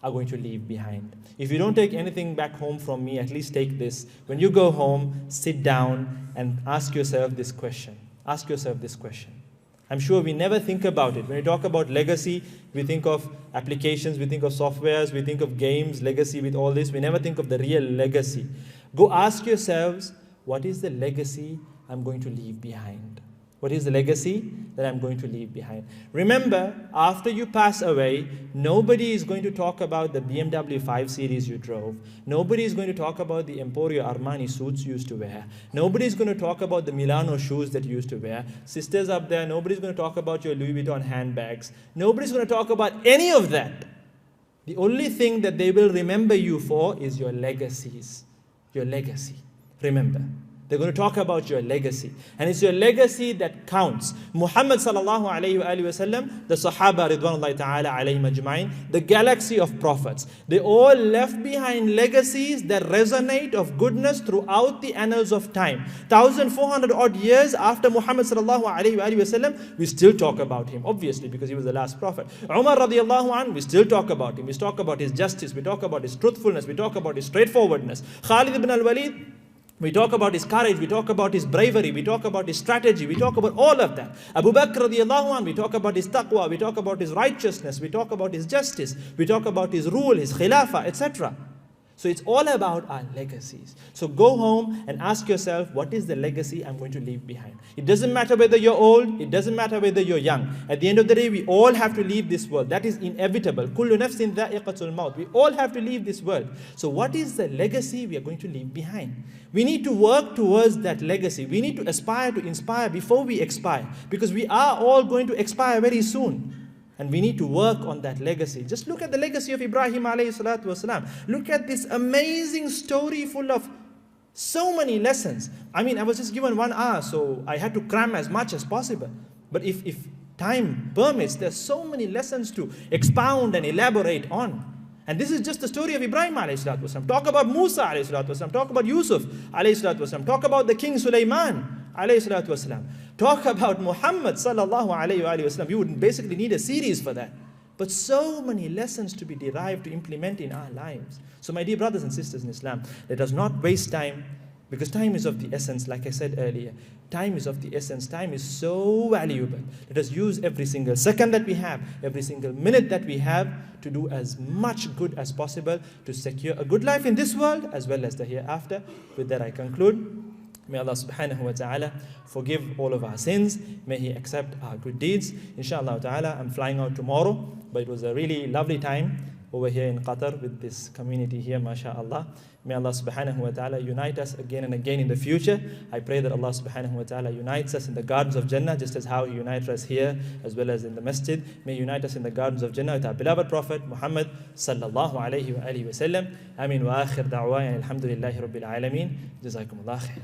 are going to leave behind. If you don't take anything back home from me, at least take this. When you go home, sit down and ask yourself this question. Ask yourself this question. I'm sure we never think about it. When we talk about legacy, we think of applications, we think of softwares, we think of games, legacy with all this. We never think of the real legacy. Go ask yourselves, what is the legacy I'm going to leave behind? What is the legacy that I'm going to leave behind? Remember, after you pass away, nobody is going to talk about the BMW 5 Series you drove. Nobody is going to talk about the Emporio Armani suits you used to wear. Nobody is going to talk about the Milano shoes that you used to wear. Sisters up there, nobody's going to talk about your Louis Vuitton handbags. Nobody's going to talk about any of that. The only thing that they will remember you for is your legacies. Your legacy. Remember. They're going to talk about your legacy. And it's your legacy that counts. Muhammad sallallahu alayhi wa sallam, the Sahaba ridwanullahi ta'ala alayhim ajma'in, the galaxy of prophets. They all left behind legacies that resonate of goodness throughout the annals of time. 1,400 odd years after Muhammad sallallahu alayhi wa sallam, we still talk about him, obviously, because he was the last prophet. Umar radiallahu anhu, we still talk about him. We talk about his justice. We talk about his truthfulness. We talk about his straightforwardness. Khalid ibn al-Walid, we talk about his courage, we talk about his bravery, we talk about his strategy, we talk about all of that. Abu Bakr radiallahu anhu, we talk about his taqwa, we talk about his righteousness, we talk about his justice, we talk about his rule, his khilafah, etc. So it's all about our legacies. So go home and ask yourself, what is the legacy I'm going to leave behind? It doesn't matter whether you're old, it doesn't matter whether you're young. At the end of the day, we all have to leave this world. That is inevitable. Kullu nafsin dha'iqatul maut. We all have to leave this world. So what is the legacy we are going to leave behind? We need to work towards that legacy. We need to aspire to inspire before we expire. Because we are all going to expire very soon. And we need to work on that legacy. Just look at the legacy of Ibrahim alayhi salatu wasalam. Look at this amazing story full of so many lessons. I mean, I was just given 1 hour, so I had to cram as much as possible. But if time permits, there's so many lessons to expound and elaborate on. And this is just the story of Ibrahim alayhi salatu wasalam. Talk about Musa alayhi salatu wasalam. Talk about Yusuf alayhi salatu wasalam. Talk about the King Sulaiman alayhi salatu wasalam. Talk about Muhammad sallallahu alayhi wa sallam. You would basically need a series for that. But so many lessons to be derived to implement in our lives. So my dear brothers and sisters in Islam, let us not waste time, because time is of the essence, like I said earlier. Time is of the essence. Time is so valuable. Let us use every single second that we have, every single minute that we have, to do as much good as possible to secure a good life in this world as well as the hereafter. With that I conclude. May Allah subhanahu wa ta'ala forgive all of our sins. May He accept our good deeds. Inshallah ta'ala, I'm flying out tomorrow, but it was a really lovely time over here in Qatar with this community here, mashallah. May Allah subhanahu wa ta'ala unite us again and again in the future. I pray that Allah subhanahu wa ta'ala unites us in the gardens of Jannah, just as how He united us here as well as in the masjid. May He unite us in the gardens of Jannah with our beloved Prophet Muhammad sallallahu alayhi wa alihi wa sallam. Ameen wa akhir da'wa alhamdulillahi rabbil alameen. Jazakumullah khair.